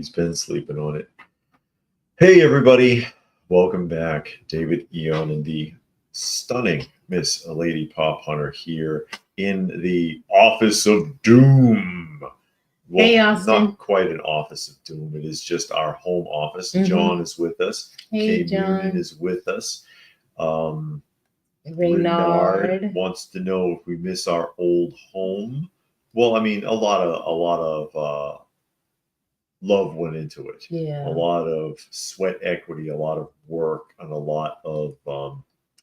He's been sleeping on it. Hey, everybody. Welcome back. David Eon and the stunning Miss Lady Pop Hunter here in the Office of Doom. Well, Hey, Austin. not quite an Office of Doom. It is just our home office. John is with us. Hey, Kay John. Munin is with us. Renard wants to know if we miss our old home. Well, I mean, a lot of love went into it. Yeah. A lot of sweat equity, a lot of work, and a lot of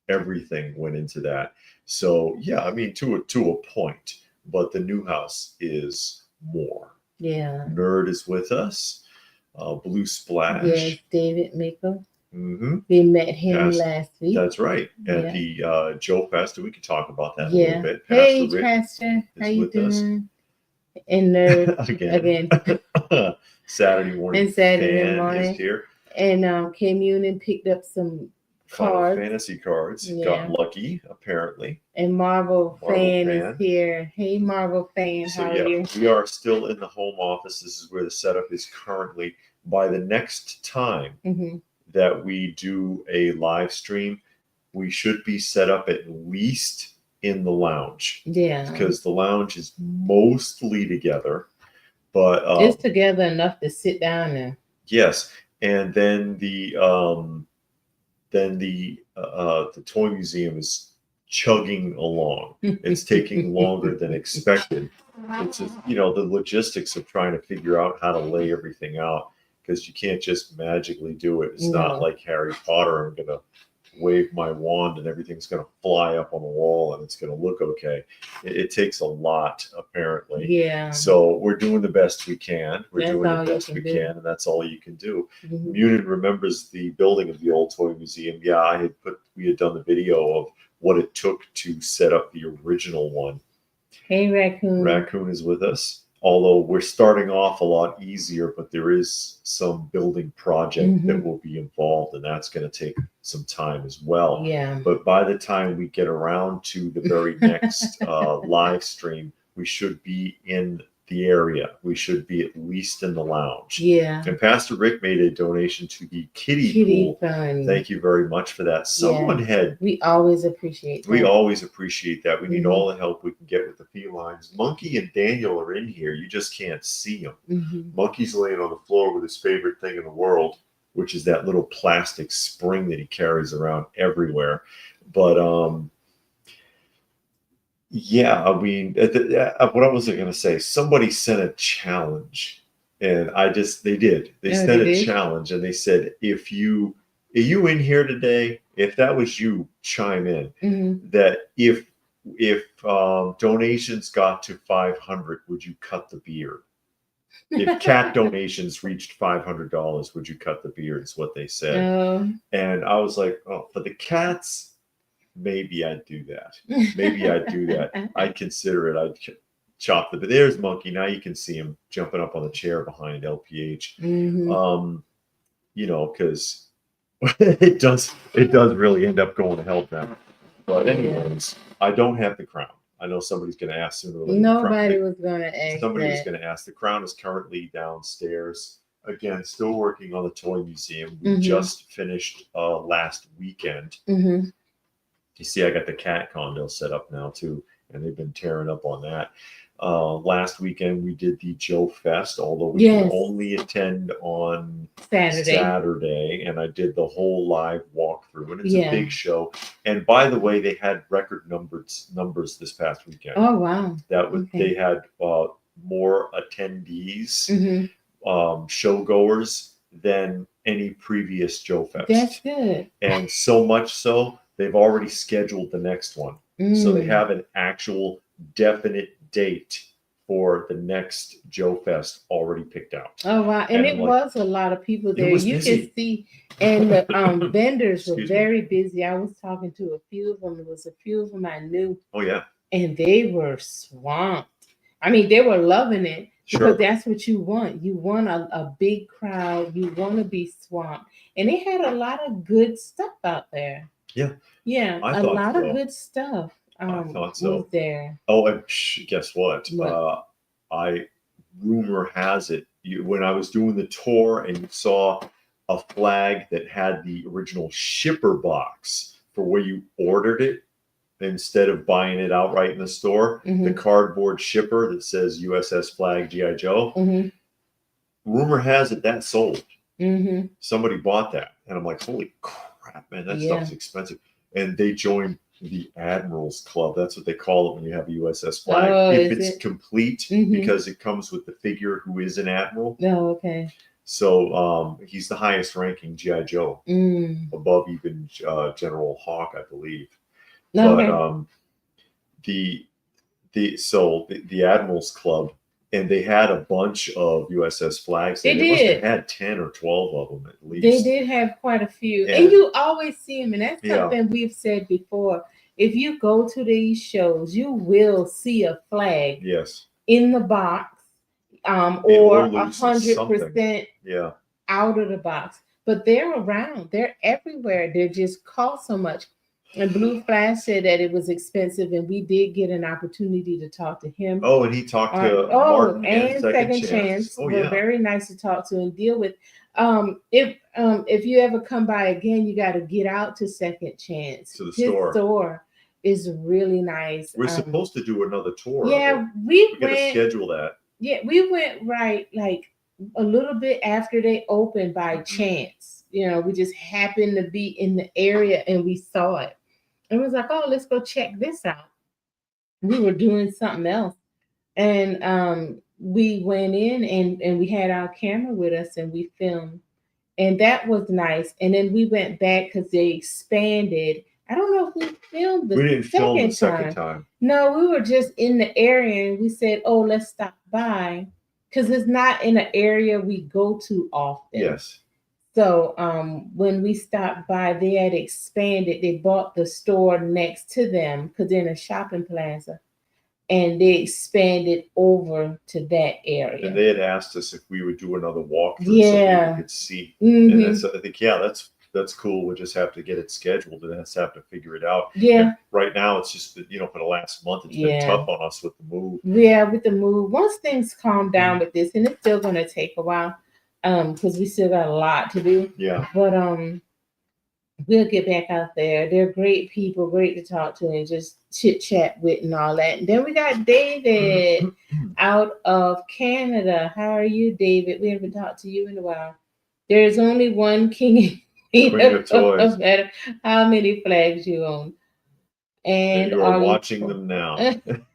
everything went into that. So yeah, I mean, to a point, but the new house is more. Yeah. Nerd is with us. Blue Splash. Yes, David Miko. Mm-hmm. We met him last week. That's right. At the Joe Fest. We could talk about that a little bit. Hey, Pastor. How you doing? And Nerd again. Saturday morning. And Saturday morning is here. And Kay Munin picked up some Final Fantasy cards. Got lucky, apparently. And Marvel fan is here. Hey, Marvel fan. So, how are you? We are still in the home office. This is where the setup is currently. By the next time that we do a live stream, we should be set up at least in the lounge. Yeah. Because the lounge is mostly together. But it's together enough to sit down in. Yes. And then the toy museum is chugging along. It's taking longer than expected. It's just, the logistics of trying to figure out how to lay everything out, because you can't just magically do it. It's not like Harry Potter. I'm gonna wave my wand and everything's gonna fly up on the wall and it's gonna look okay. It takes a lot, apparently. Yeah. So we're doing the best we can. We're doing the best we can, and that's all you can do. Munin remembers the building of the old toy museum. Yeah, we had done the video of what it took to set up the original one. Hey, Raccoon. Raccoon is with us. Although we're starting off a lot easier, but there is some building project that will be involved, and that's going to take some time as well. Yeah. But by the time we get around to the very next live stream, we should be in the area. We should be at least in the lounge. Yeah. And Pastor Rick made a donation to the kiddie pool. Fund. Thank you very much for that. Someone had. We always appreciate that. We always appreciate that. We need all the help we can get with the felines. Monkey and Daniel are in here. You just can't see them. Monkey's laying on the floor with his favorite thing in the world, which is that little plastic spring that he carries around everywhere. But yeah, I mean, what was I going to say? Somebody sent a challenge, and they did. They sent a challenge, and they said, are you in here today? If that was you, chime in. That if donations got to 500, would you cut the beard? If cat donations reached $500, would you cut the beard? Is what they said. And I was like, oh, for the cats, maybe I'd do that. Maybe I'd do that. I'd consider it. I'd chop but there's Monkey. Now you can see him jumping up on the chair behind LPH. Because it does really end up going to hell now. But anyways, I don't have the crown. I know somebody's going to ask sooner or later. Nobody was going to ask. Somebody was going to ask. The crown is currently downstairs. Again, still working on the toy museum. We just finished last weekend. You see, I got the cat condo set up now too, and they've been tearing up on that. Last weekend we did the Joe Fest, although we could only attend on Saturday, and I did the whole live walkthrough, and it's a big show. And by the way, they had record numbers this past weekend. Oh wow! They had more attendees, showgoers than any previous Joe Fest. That's good. And so much so, they've already scheduled the next one. So they have an actual definite date for the next Joe Fest already picked out. Oh, wow. And it was a lot of people there. You can see, and the vendors were very busy. I was talking to a few of them. There was a few of them I knew. Oh, yeah. And they were swamped. I mean, they were loving it. Because that's what you want. You want a big crowd. You want to be swamped. And they had a lot of good stuff out there. Yeah. Yeah, a lot of good stuff I thought so. was there. Oh, and guess what? rumor has it, when I was doing the tour and you saw a flag that had the original shipper box for where you ordered it instead of buying it outright in the store, the cardboard shipper that says USS Flag G.I. Joe, rumor has it that sold. Somebody bought that. And I'm like, holy crap, man, that stuff's expensive. And they joined the Admirals Club. That's what they call it when you have a USS Flag. If it's complete, because it comes with the figure who is an admiral. Oh, okay. So he's the highest ranking G.I. Joe, above even General Hawk, I believe. But the Admirals Club, and they had a bunch of USS flags. They must have had 10 or 12 of them at least. They did have quite a few, and you always see them, and that's something we've said before. If you go to these shows, you will see a flag in the box, or 100% out of the box. But they're around. They're everywhere. They just cost so much. And Blue Flash said that it was expensive, and we did get an opportunity to talk to him. Oh, and he talked to Martin and Second Chance. Oh, were very nice to talk to and deal with. If you ever come by again, you got to get out to Second Chance. To the His store. store is really nice. We're supposed to do another tour. Yeah, we got to schedule that. Yeah, we went like a little bit after they opened by chance. We just happened to be in the area and we saw it. And was like, oh, let's go check this out. We were doing something else. And we went in and we had our camera with us and we filmed. And that was nice. And then we went back because they expanded. I don't know if we filmed the second time. No, we were just in the area and we said, oh, let's stop by. Because it's not in an area we go to often. Yes. So when we stopped by, they had expanded. They bought the store next to them because they're in a shopping plaza. And they expanded over to that area. And they had asked us if we would do another walkthrough so we could see. And I think, that's cool. We'll just have to get it scheduled and just have to figure it out. Yeah. And right now, it's just, for the last month, it's been tough on us with the move. Yeah, with the move. Once things calm down with this, and it's still going to take a while because we still got a lot to do. Yeah. But we'll get back out there. They're great people, great to talk to and just chit chat with and all that. And then we got David out of Canada. How are you, David? We haven't talked to you in a while. There's only one king of toys. How many flags you own? And you are watching them now.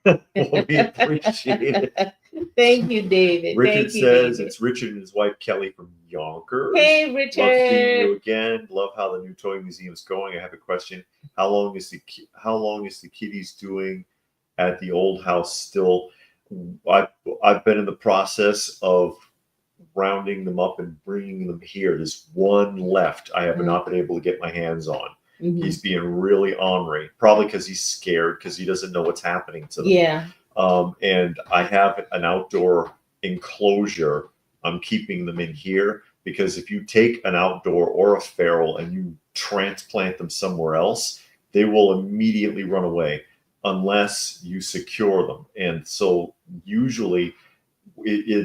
Well, we appreciate it. Thank you, David. Richard says it's Richard and his wife Kelly from Yonkers. Hey, Richard. Love seeing you again. Love how the new toy museum is going. I have a question. How long is the kiddies doing at the old house still? I've been in the process of rounding them up and bringing them here. There's one left I have not been able to get my hands on. He's being really ornery, probably because he's scared because he doesn't know what's happening to them. Yeah. And I have an outdoor enclosure. I'm keeping them in here because if you take an outdoor or a feral and you transplant them somewhere else, they will immediately run away unless you secure them. And so usually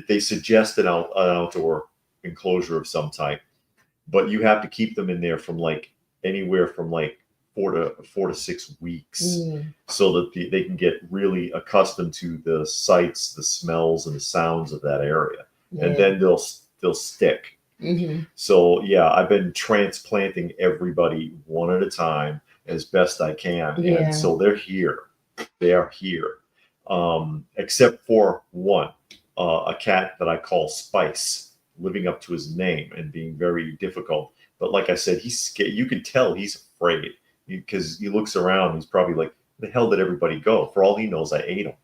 they suggest an outdoor enclosure of some type, but you have to keep them in there from anywhere from 4 to 6 weeks so that they can get really accustomed to the sights, the smells, and the sounds of that area. And then they'll stick. So I've been transplanting everybody one at a time as best I can. And so they're here. They are here. Except for one, a cat that I call Spice, living up to his name and being very difficult. But like I said, he's scared. You can tell he's afraid because he looks around. He's probably like, "The hell did everybody go?" For all he knows, I ate him.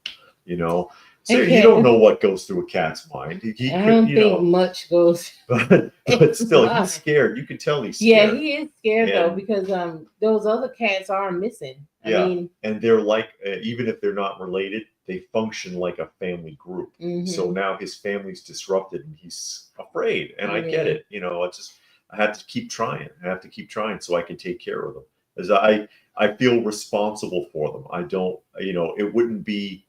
So you don't know what goes through a cat's mind. I don't think much goes. But still, he's scared. You can tell he's scared. Yeah, he is scared though because those other cats are missing. I mean, and they're like, even if they're not related, they function like a family group. So now his family's disrupted and he's afraid. And I get it. I have to keep trying. I have to keep trying so I can take care of them. As I feel responsible for them. I don't, it wouldn't be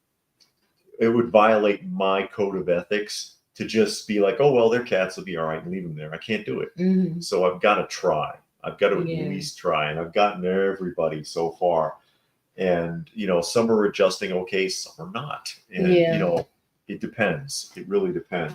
it would violate my code of ethics to just be like, oh, well, their cats will be all right and leave them there. I can't do it. Mm-hmm. So I've got to try. I've got to at least try. And I've gotten everybody so far. And, you know, some are adjusting okay, some are not. And, you know, it depends. It really depends.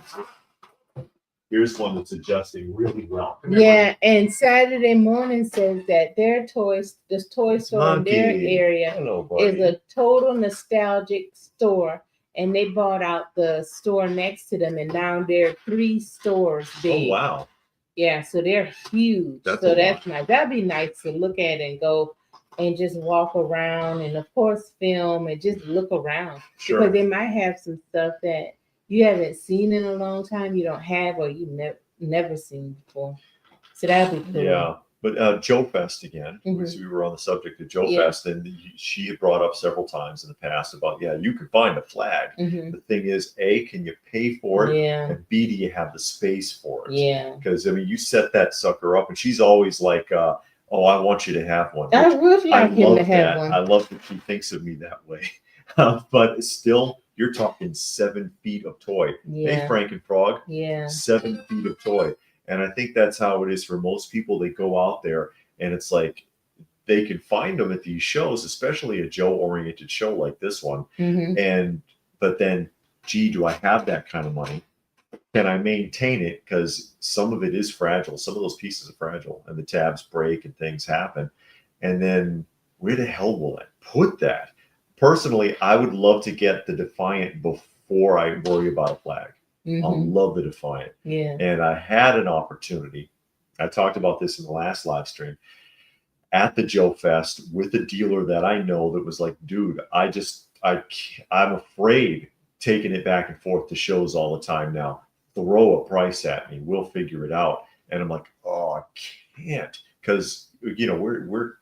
Here's one that's adjusting really well. Yeah, and Saturday Morning says that their toys, this toy store in their area is a total nostalgic store. And they bought out the store next to them, and now they're 3 stores big. Oh, wow. Yeah, so they're huge. That's nice. That'd be nice to look at and go and just walk around, and of course film and just look around. Sure. Because they might have some stuff that you haven't seen in a long time, you don't have, or you never seen before. So that'd be cool. Yeah. But Joe Fest again, we were on the subject of Joe Fest, and she had brought up several times in the past about, you can find a flag. The thing is, A, can you pay for it? And B, do you have the space for it? Yeah. Because, I mean, you set that sucker up, and she's always like, oh, I want you to have one. I would like him to have one. I love that she thinks of me that way. But still, you're talking 7 feet of toy. Hey, Frank and Frog. 7 feet of toy. And I think that's how it is for most people. They go out there and it's like they can find them at these shows, especially a Joe-oriented show like this one. But then, gee, do I have that kind of money? Can I maintain it? Because some of it is fragile. Some of those pieces are fragile, and the tabs break and things happen. And then where the hell will I put that? Personally, I would love to get the Defiant before I worry about a flag. I love the Defiant. And I had an opportunity. I talked about this in the last live stream at the Joe Fest with a dealer that I know that was like, dude, I'm afraid taking it back and forth to shows all the time now. Throw a price at me. We'll figure it out. And I'm like, oh, I can't, because, you know, we're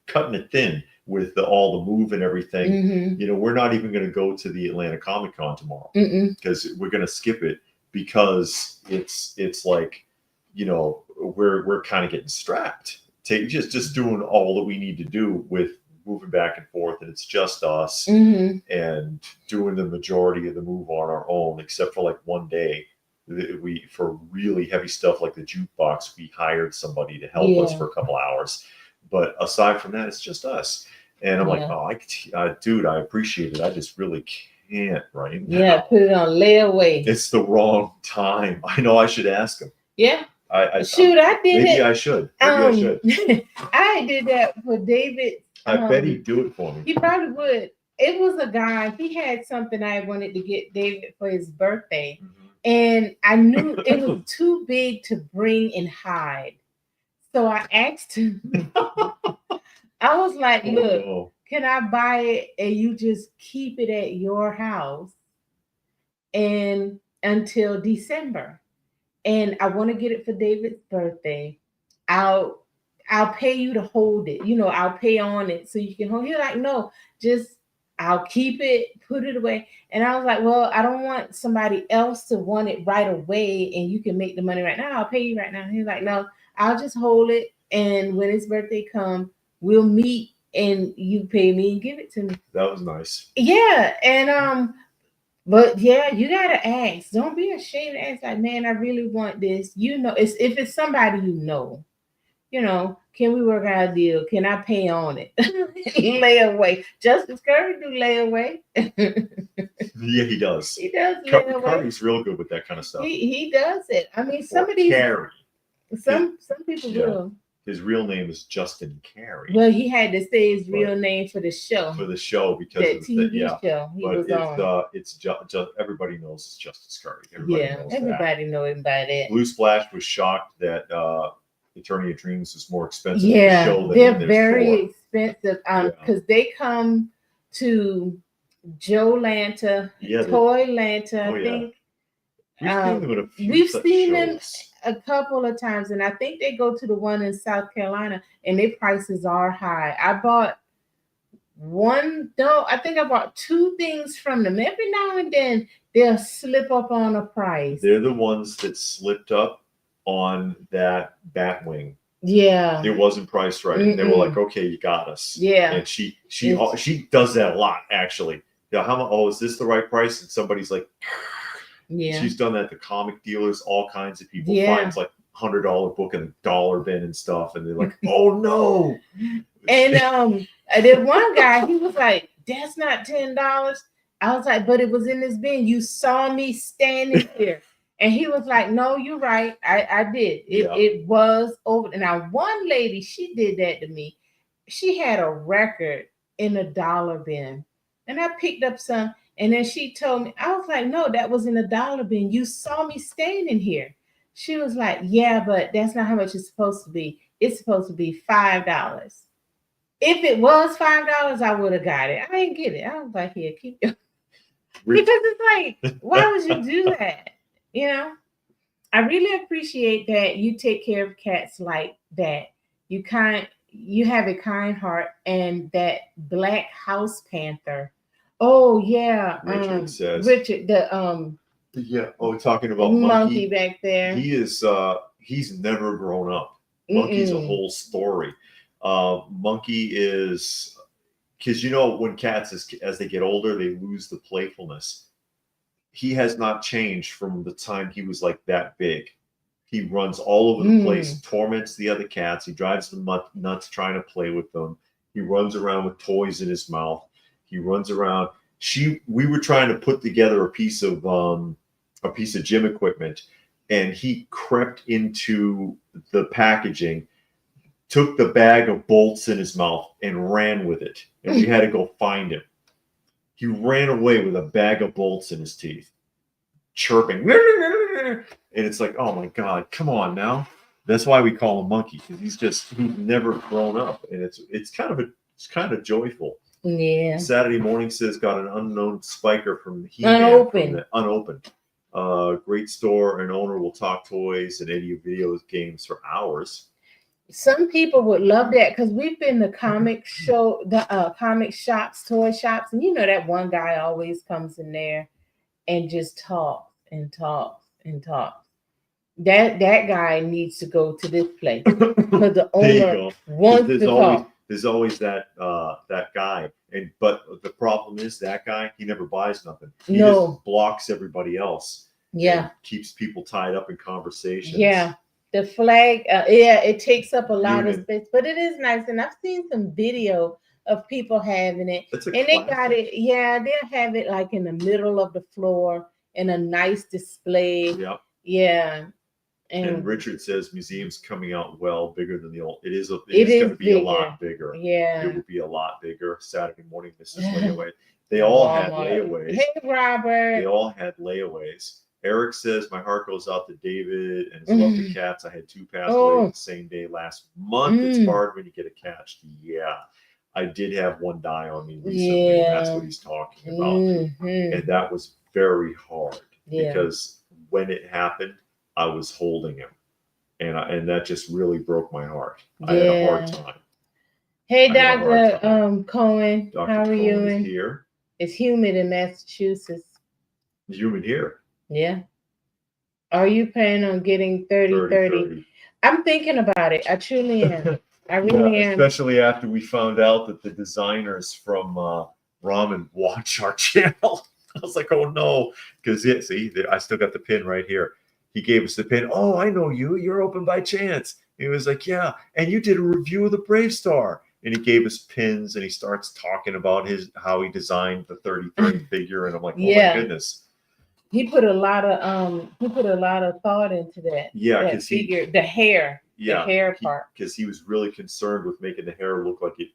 cutting it thin with all the move and everything. You know, we're not even going to go to the Atlanta Comic Con tomorrow because we're going to skip it, because it's like, you know, we're kind of getting strapped to just doing all that we need to do with moving back and forth, and it's just us and doing the majority of the move on our own, except for like one day for really heavy stuff like the jukebox, we hired somebody to help us for a couple hours. But aside from that, it's just us. And I'm like, oh, dude, I appreciate it. I just really can't right now. Yeah, put it on layaway. It's the wrong time. I know I should ask him. Yeah. I did maybe it. I should. I should. I did that for David. I bet he'd do it for me. He probably would. It was a guy. He had something I wanted to get David for his birthday. And I knew it was too big to bring and hide. So I asked him, I was like, look, can I buy it and you just keep it at your house and until December? And I want to get it for David's birthday. I'll pay you to hold it. You know, I'll pay on it so you can hold it. You're like, no, just I'll keep it, put it away. And I was like, well, I don't want somebody else to want it right away and you can make the money right now. I'll pay you right now. He's like, no, I'll just hold it. And when his birthday comes, we'll meet and you pay me and give it to me. That was nice. Yeah. And but yeah, you gotta ask. Don't be ashamed to ask, like, man, I really want this. You know, if it's somebody you know, can we work out a deal? Can I pay on it? Layaway. Justice Curry do layaway. Yeah, he does. He does layaway. Curry's real good with that kind of stuff. He does it. I mean, some of these Carey. Some people will. His real name is Justin Carey. Well, he had to say his real name for the show. For the show, because that TV show he was on. It's just everybody knows it's Justice Curry. Everybody knows him by that. Blue Splash was shocked that Attorney of Dreams is more expensive. Yeah, than the show they're very expensive. Because they come to Joe Lanta, Toy Lanta. I think we've seen them a couple of times, and I think they go to the one in South Carolina, and their prices are high. I bought I bought 2 things from them. Every now and then they'll slip up on a price. They're the ones that slipped up on that Batwing. Yeah, it wasn't priced right. They were like, okay, you got us. Yeah. And she does that a lot, actually. yeah, how much? Oh, is this the right price? And somebody's like, yeah, she's done that to comic dealers, all kinds of people. Yeah. Finds like $100 book in a dollar bin and stuff, and they're like, oh no. And there one guy, he was like, that's not $10. I was like, but it was in this bin. You saw me standing here. And he was like, no, you're right. I did. It was over. And now one lady, she did that to me. She had a record in a dollar bin. And I picked up some. And then she told me, I was like, no, that was in a dollar bin. You saw me standing here. She was like, yeah, but that's not how much it's supposed to be. It's supposed to be $5. If it was $5, I would have got it. I didn't get it. I was like, here, keep it. Because it's like, why would you do that? You know, I really appreciate that you take care of cats like that. You have a kind heart, and that black house panther. Oh yeah, Richard says. Richard, yeah. Oh, talking about monkey back there. He is. He's never grown up. Monkey's a whole story. Monkey is, because when cats as they get older, they lose the playfulness. He has not changed from the time he was like that big. He runs all over the place, torments the other cats. He drives them nuts trying to play with them. He runs around with toys in his mouth. He runs around. We were trying to put together a piece of gym equipment, and he crept into the packaging, took the bag of bolts in his mouth, and ran with it. And we had to go find him. He ran away with a bag of bolts in his teeth, chirping. And it's like, oh my God, come on now. That's why we call him Monkey, because he's never grown up. And it's kind of joyful. Yeah. Saturday Morning says got an unknown spiker from unopened. Great store and owner will talk toys and any video games for hours. Some people would love that, because we've been to comic shops, toy shops, and that one guy always comes in there and just talks and talks and talks. That guy needs to go to this place, because the owner wants to talk. There's always that guy, but the problem is that guy, he never buys nothing. He just blocks everybody else. Yeah, keeps people tied up in conversations. Yeah. The flag, it takes up a lot of space, but it is nice. And I've seen some video of people having it. And they got it, they'll have it like in the middle of the floor in a nice display. Yep. Yeah. And Richard says museum's coming out bigger than the old. It is going to be a lot bigger. Yeah. It will be a lot bigger. Saturday Morning, Mrs. Layaway. They all had layaways. Hey, Robert. They all had layaways. Eric says, my heart goes out to David and his lovely cats. I had 2 pass away the same day last month. It's hard when you get a cat. Yeah. I did have one die on me recently. And that's what he's talking about. And that was very hard because when it happened, I was holding him. And that just really broke my heart. I had a hard time. Hey, Dr. Cohen. Dr. How are you? Here. It's humid in Massachusetts. It's humid here. Yeah. Are you planning on getting 30-30? I'm thinking about it. I truly am. I really am. Especially after we found out that the designers from Ramen watch our channel. I was like, oh no. Because I still got the pin right here. He gave us the pin. Oh, I know you. You're Open by Chance. He was like, yeah. And you did a review of the Brave Star. And he gave us pins and he starts talking about how he designed the 30-30 figure. And I'm like, oh my goodness. He put a lot of thought into that. Yeah, because the hair. Yeah, the hair part. Because he was really concerned with making the hair look like it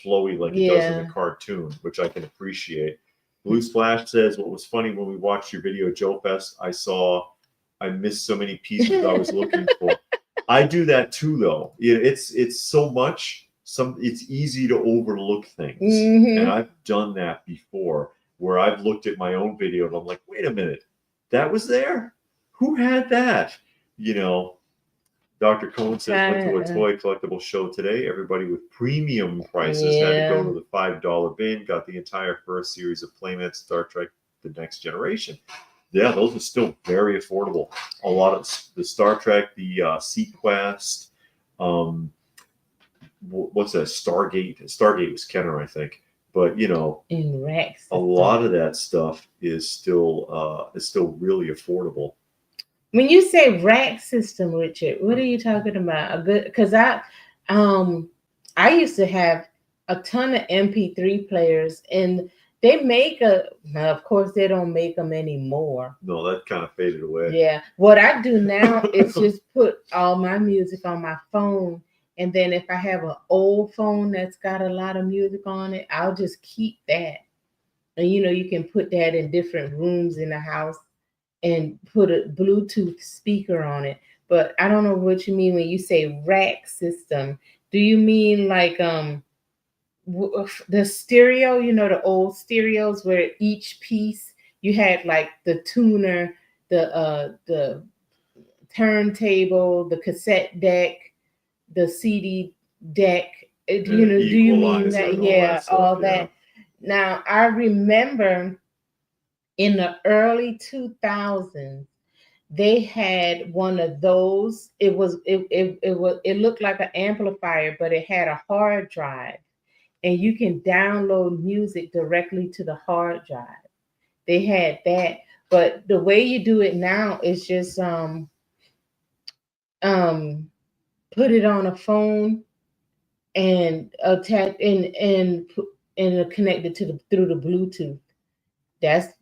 flowy like it does in the cartoon, which I can appreciate. Blue Splash says, what was funny when we watched your video, Joe Fest, I missed so many pieces I was looking for. I do that too, though. It's so much. It's easy to overlook things, and I've done that before, where I've looked at my own video and I'm like, wait a minute, that was there? Who had that? Dr. Cohen says, went to a toy collectible show today. Everybody with premium prices had to go to the $5 bin, got the entire first series of Playmates, Star Trek, The Next Generation. Yeah, those are still very affordable. A lot of the Star Trek, the Sequest, what's that? Stargate. Stargate was Kenner, I think. But you know, in rack a lot of that stuff is still really affordable. When you say rack system, Richard, what are you talking about? A good, because I used to have a ton of MP3 players, and they make now of course they don't make them anymore. No, that kind of faded away. Yeah, what I do now is just put all my music on my phone, and then if I have an old phone that's got a lot of music on it, I'll just keep that. And you know, you can put that in different rooms in the house and put a Bluetooth speaker on it. But I don't know what you mean when you say rack system. Do you mean like the stereo, you know, the old stereos where each piece you had like the tuner, the turntable, the cassette deck, the CD deck. You know, do you mean that? Yeah, all that. Now I remember in the early 2000s, they had one of those. It looked like an amplifier, but it had a hard drive, and you can download music directly to the hard drive. They had that, but the way you do it now is just put it on a phone and attach and connect it to the through the Bluetooth. That's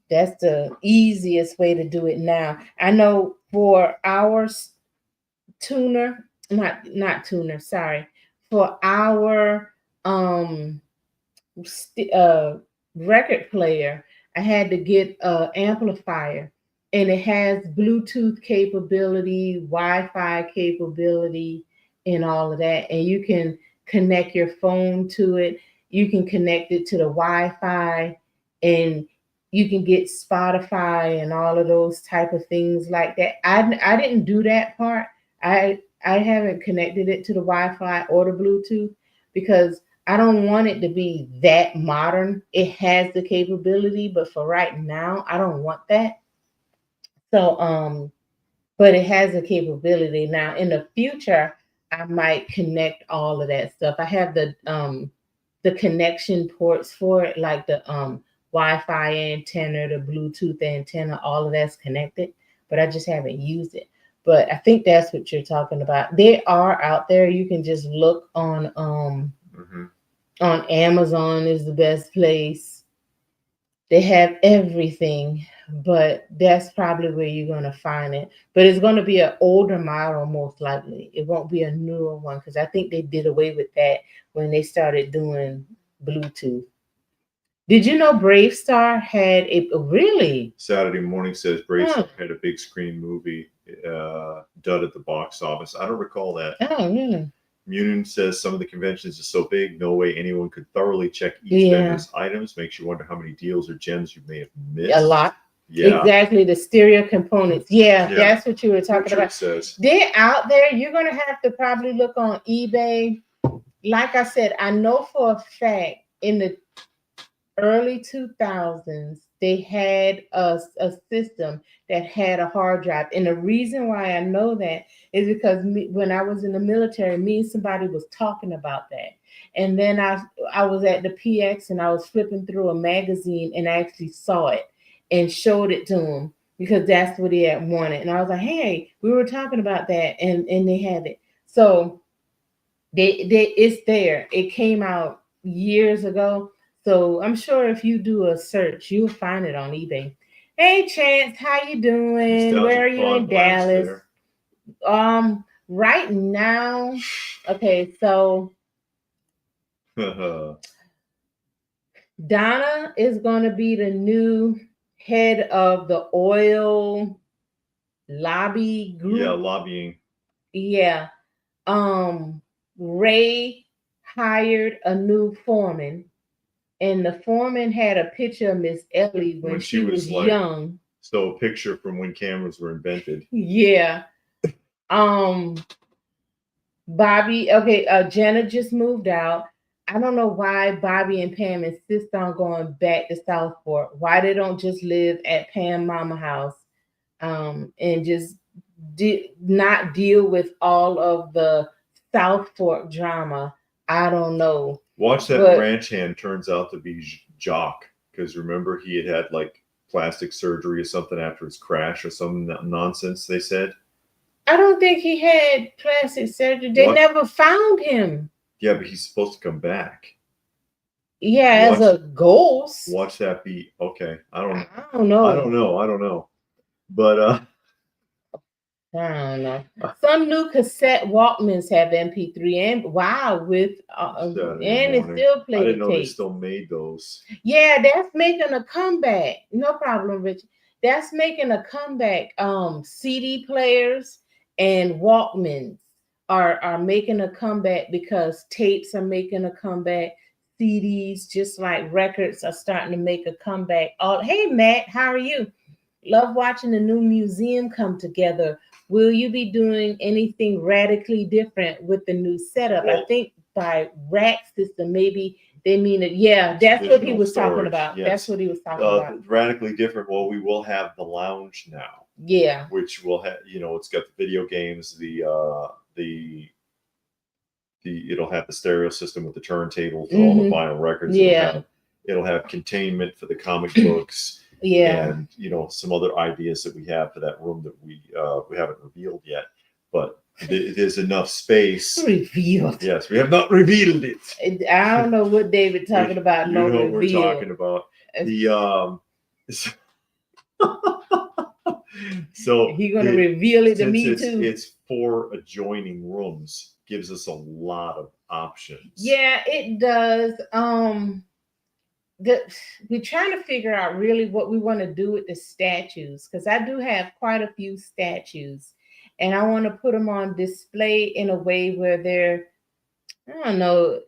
the easiest way to do it now. I know for our tuner, not tuner, sorry, for our record player, I had to get a amplifier, and it has Bluetooth capability, Wi-Fi capability, and all of that. And you can connect your phone to it. You can connect it to the Wi-Fi, and you can get Spotify and all of those type of things like that. I didn't do that part. I haven't connected it to the Wi-Fi or the Bluetooth because I don't want it to be that modern. It has the capability, but for right now, I don't want that. So, but it has the capability. Now, in the future, I might connect all of that stuff. I have the connection ports for it, like the Wi-Fi antenna, the Bluetooth antenna, all of that's connected, but I just haven't used it. But I think that's what you're talking about. They are out there. You can just look on Amazon is the best place. They have everything, but that's probably where you're going to find it. But it's going to be an older model, most likely. It won't be a newer one because I think they did away with that when they started doing Bluetooth. Did you know Brave Star had a really? Saturday Morning says Brave Star had a big screen movie dud at the box office. I don't recall that. Oh, really? Munin says some of the conventions are so big, no way anyone could thoroughly check each vendor's items. Makes you wonder how many deals or gems you may have missed. A lot. Yeah. Exactly. The stereo components. Yeah, that's what you were talking about. Says. They're out there. You're going to have to probably look on eBay. Like I said, I know for a fact in the early 2000s, they had a system that had a hard drive. And the reason why I know that is because when I was in the military, me and somebody was talking about that. And then I was at the PX and I was flipping through a magazine and I actually saw it and showed it to him because that's what he had wanted. And I was like, hey, we were talking about that, and they had it. So it's there. It came out years ago. So I'm sure if you do a search, you'll find it on eBay. Hey Chance, how you doing? Where are you in Dallas? Right now, okay, so Donna is going to be the new head of the oil lobby group. Yeah, lobbying. Yeah. Ray hired a new foreman, and the foreman had a picture of Miss Ellie when she was like, young. So a picture from when cameras were invented. Yeah. Bobby, okay, Jenna just moved out. I don't know why Bobby and Pam insist on going back to Southport. Why they don't just live at Pam Mama house and just not deal with all of the South Fork drama. I don't know. Watch that ranch hand turns out to be Jock, because remember he had like plastic surgery or something after his crash or some nonsense they said. I don't think he had plastic surgery. They never found him. Yeah, but he's supposed to come back. Yeah, as a ghost. Watch that be okay. I don't know. But I don't know. Some new cassette Walkmans have MP3 and with and it still plays. I didn't know they still made those. Yeah, that's making a comeback. No problem, Rich. That's making a comeback. CD players and Walkmans are making a comeback because tapes are making a comeback. CDs, just like records, are starting to make a comeback. Hey, Matt, how are you? Love watching the new museum come together. Will you be doing anything radically different with the new setup? Well, I think by rack system, maybe they mean it. Yeah, that's what he was talking about. Yes. That's what he was talking about. Radically different. Well, we will have the lounge now. Yeah. Which will have, it's got the video games, it'll have the stereo system with the turntable for all the vinyl records. Yeah. It'll have containment for the comic books. Yeah. And some other ideas that we have for that room that we haven't revealed yet, but there's enough space. Revealed. Yes, we have not revealed it. I don't know what David talking about. You know what we're talking about. So he's gonna reveal it to me too. It's 4 adjoining rooms. Gives us a lot of options. Yeah, it does. We're trying to figure out really what we want to do with the statues, because I do have quite a few statues and I want to put them on display in a way where they're, I don't know,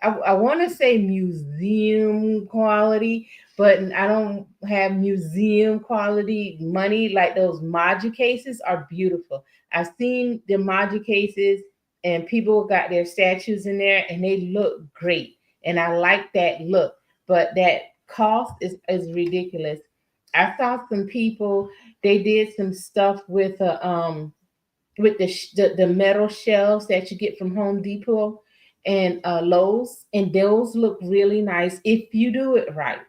I want to say museum quality, but I don't have museum quality money. Like those Maji cases are beautiful. I've seen the Maji cases and people got their statues in there and they look great. And I like that look. But that cost is ridiculous. I saw some people, they did some stuff with the metal shelves that you get from Home Depot and Lowe's, and those look really nice if you do it right.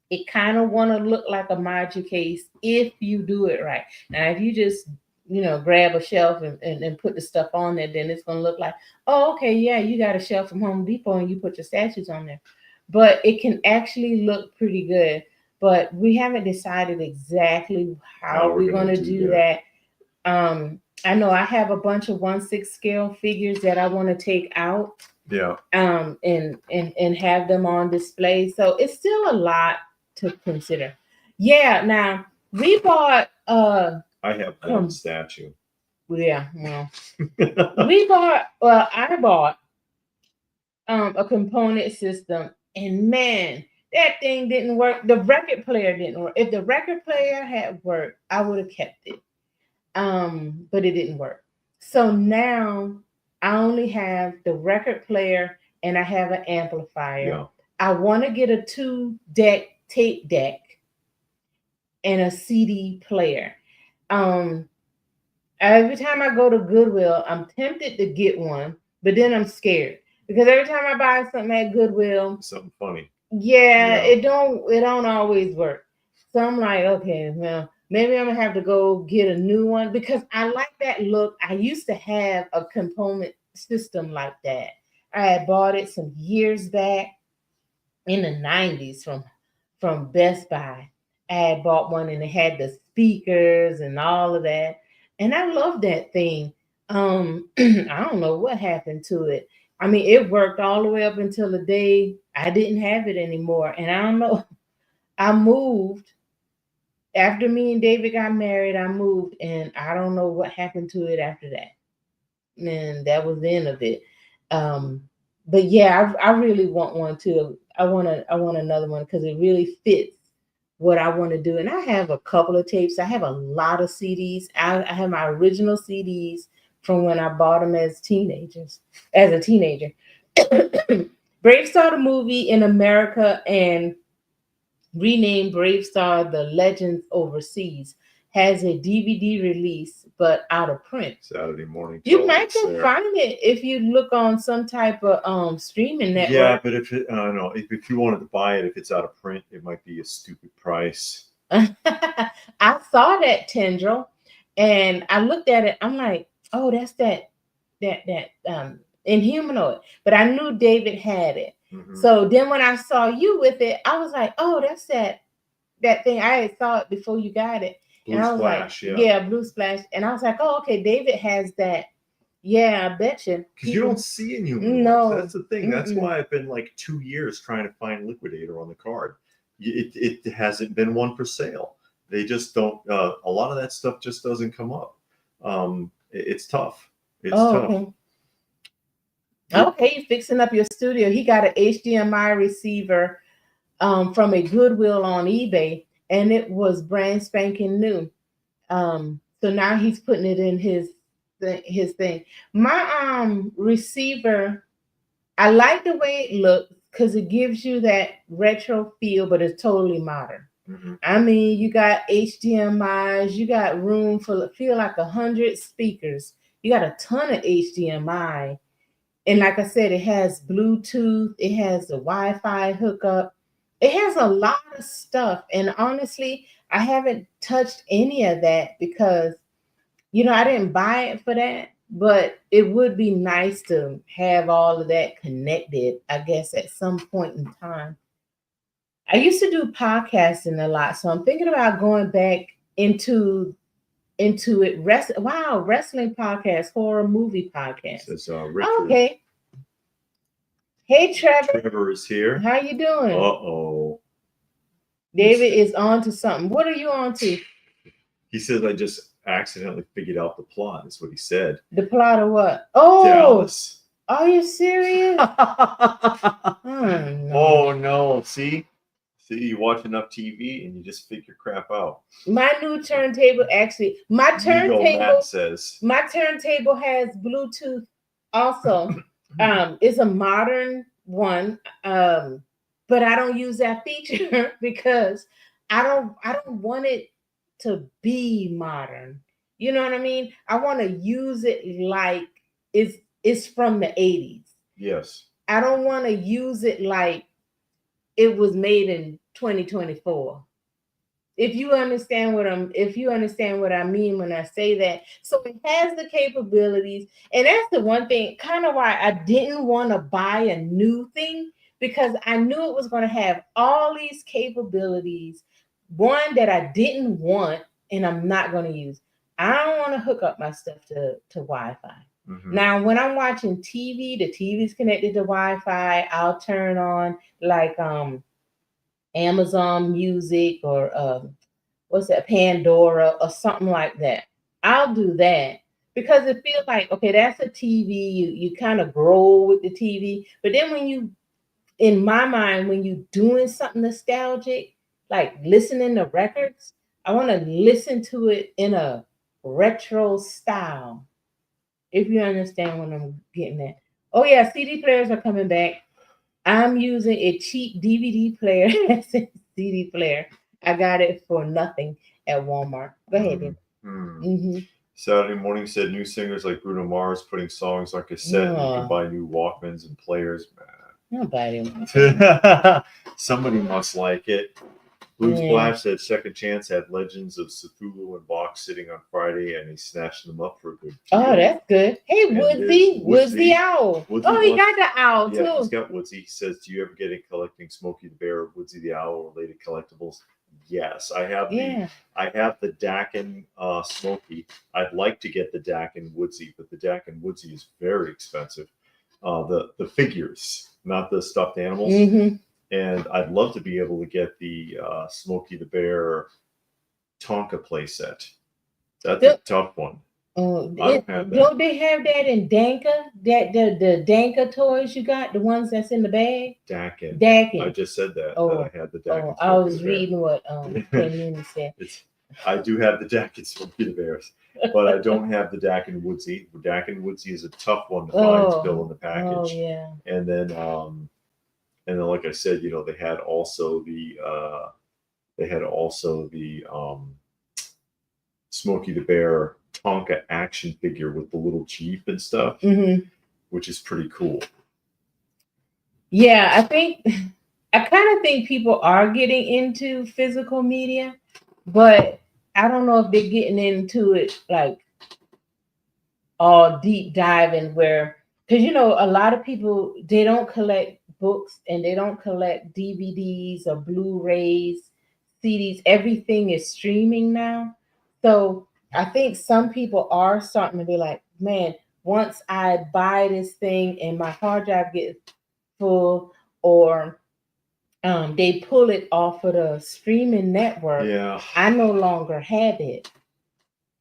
It kind of want to look like a Maji case if you do it right. Now, if you just grab a shelf and put the stuff on there, then it's going to look like, oh, okay, yeah, you got a shelf from Home Depot and you put your statues on there. But it can actually look pretty good. But we haven't decided exactly how we're going to do that. I know I have a bunch of 1/6 scale figures that I want to take out. Yeah. And have them on display. So it's still a lot to consider. Yeah. Now we bought. I have one statue. Yeah. Well, we bought. Well, I bought a component system. And man, that thing didn't work. The record player didn't work. If the record player had worked, I would have kept it. But it didn't work. So now I only have the record player and I have an amplifier. Yeah. I want to get a 2-deck tape deck and a CD player. Every time I go to Goodwill, I'm tempted to get one, but then I'm scared. Because every time I buy something at Goodwill, something funny. Yeah, it don't always work. So I'm like, okay, well, maybe I'm gonna have to go get a new one because I like that look. I used to have a component system like that. I had bought it some years back in the 90s from Best Buy. I had bought one and it had the speakers and all of that. And I love that thing. I don't know what happened to it. I mean, it worked all the way up until the day I didn't have it anymore. And I don't know, I moved. After me and David got married, I moved. And I don't know what happened to it after that. And that was the end of it. But yeah, I really want one too. I want another one because it really fits what I want to do. And I have a couple of tapes. I have a lot of CDs. I have my original CDs from when I bought them as a teenager. Brave Star the movie in America and renamed Brave Star the Legends Overseas has a DVD release, but out of print. Saturday morning. You might can find it if you look on some type of streaming network. Yeah, but if it, I don't know, if you wanted to buy it, if it's out of print, it might be a stupid price. I saw that tendril, and I looked at it. I'm like, oh, that's that Inhumanoid. But I knew David had it. Mm-hmm. So then when I saw you with it, I was like, oh, that's that thing. I saw it before you got it. Blue and I was Splash, like, yeah, Blue Splash. And I was like, oh, okay, David has that. Yeah, I bet you. Because you don't see Inhumanoids. No. That's the thing. That's why I've been like 2 years trying to find Liquidator on the card. It hasn't been one for sale. They just don't. A lot of that stuff just doesn't come up. It's tough. It's tough. Okay. Okay, you're fixing up your studio. He got an HDMI receiver from a Goodwill on eBay, and it was brand spanking new. So now he's putting it in his thing. My receiver, I like the way it looks because it gives you that retro feel, but it's totally modern. Mm-hmm. I mean, you got HDMIs, you got room for feel like 100 speakers. You got a ton of HDMI. And like I said, it has Bluetooth, it has the Wi-Fi hookup. It has a lot of stuff. And honestly, I haven't touched any of that because, I didn't buy it for that. But it would be nice to have all of that connected, I guess, at some point in time. I used to do podcasting a lot. So I'm thinking about going back into it. Wrestling podcast, horror movie podcast. It's Richard. Okay. Hey, Trevor. Trevor is here. How you doing? Uh-oh. David is on to something. What are you on to? He says I just accidentally figured out the plot. That's what he said. The plot of what? Oh, Dallas. Are you serious? Oh no. See, you watch enough TV and you just figure crap out. My new turntable, actually, my turntable has Bluetooth also. It's a modern one, but I don't use that feature because I don't want it to be modern. You know what I mean? I want to use it like it's from the 80s. Yes. I don't want to use it like it was made in 2024. If you understand what I mean when I say that. So it has the capabilities, and that's the one thing kind of why I didn't want to buy a new thing, because I knew it was going to have all these capabilities, one that I didn't want and I'm not going to use. I don't want to hook up my stuff to Wi-Fi. Mm-hmm. Now, when I'm watching TV, the TV's connected to Wi-Fi. I'll turn on like Amazon Music or what's that, Pandora or something like that. I'll do that because it feels like, okay, that's a TV. You kind of grow with the TV. But then in my mind, when you're doing something nostalgic, like listening to records, I want to listen to it in a retro style. If you understand what I'm getting at. Oh yeah, CD players are coming back. I'm using a cheap DVD player as a CD player. I got it for nothing at Walmart. Go ahead, David. Mm-hmm. Saturday morning said new singers like Bruno Mars putting songs on cassette. And you can buy new Walkmans and players. Nobody. Somebody must like it. Blue Splash said Second Chance had Legends of Cthulhu and Box sitting on Friday, and he snatched them up for a good deal. Oh, that's good. Hey, Woodsy Owl. He got the owl too. Yeah, he's got Woodsy. He says, "Do you ever get in collecting Smokey the Bear or Woodsy the Owl related collectibles?" Yes, I have. I have the Dakin Smokey. I'd like to get the Dakin Woodsy, but the Dakin Woodsy is very expensive. The figures, not the stuffed animals. Mm-hmm. And I'd love to be able to get the Smokey the Bear Tonka playset. That's a tough one. Don't they have that in Danka? The Danka toys you got, the ones that's in the bag? Dakin. I just said that. I had the Dakin. I was reading what Kenyon said. I do have the Dakin Smokey the Bears, but I don't have the Dakin Woodsy. The Dakin Woodsy is a tough one to find still in the package. Oh yeah. And then like I said, they had also the Smokey the Bear Tonka action figure with the little Jeep and stuff, which is pretty cool. Yeah, I kind of think people are getting into physical media, but I don't know if they're getting into it like all deep diving where, because a lot of people, they don't collect books and they don't collect DVDs or Blu-rays, CDs. Everything is streaming now. So I think some people are starting to be like, man, once I buy this thing and my hard drive gets full, or they pull it off of the streaming network, I no longer have it,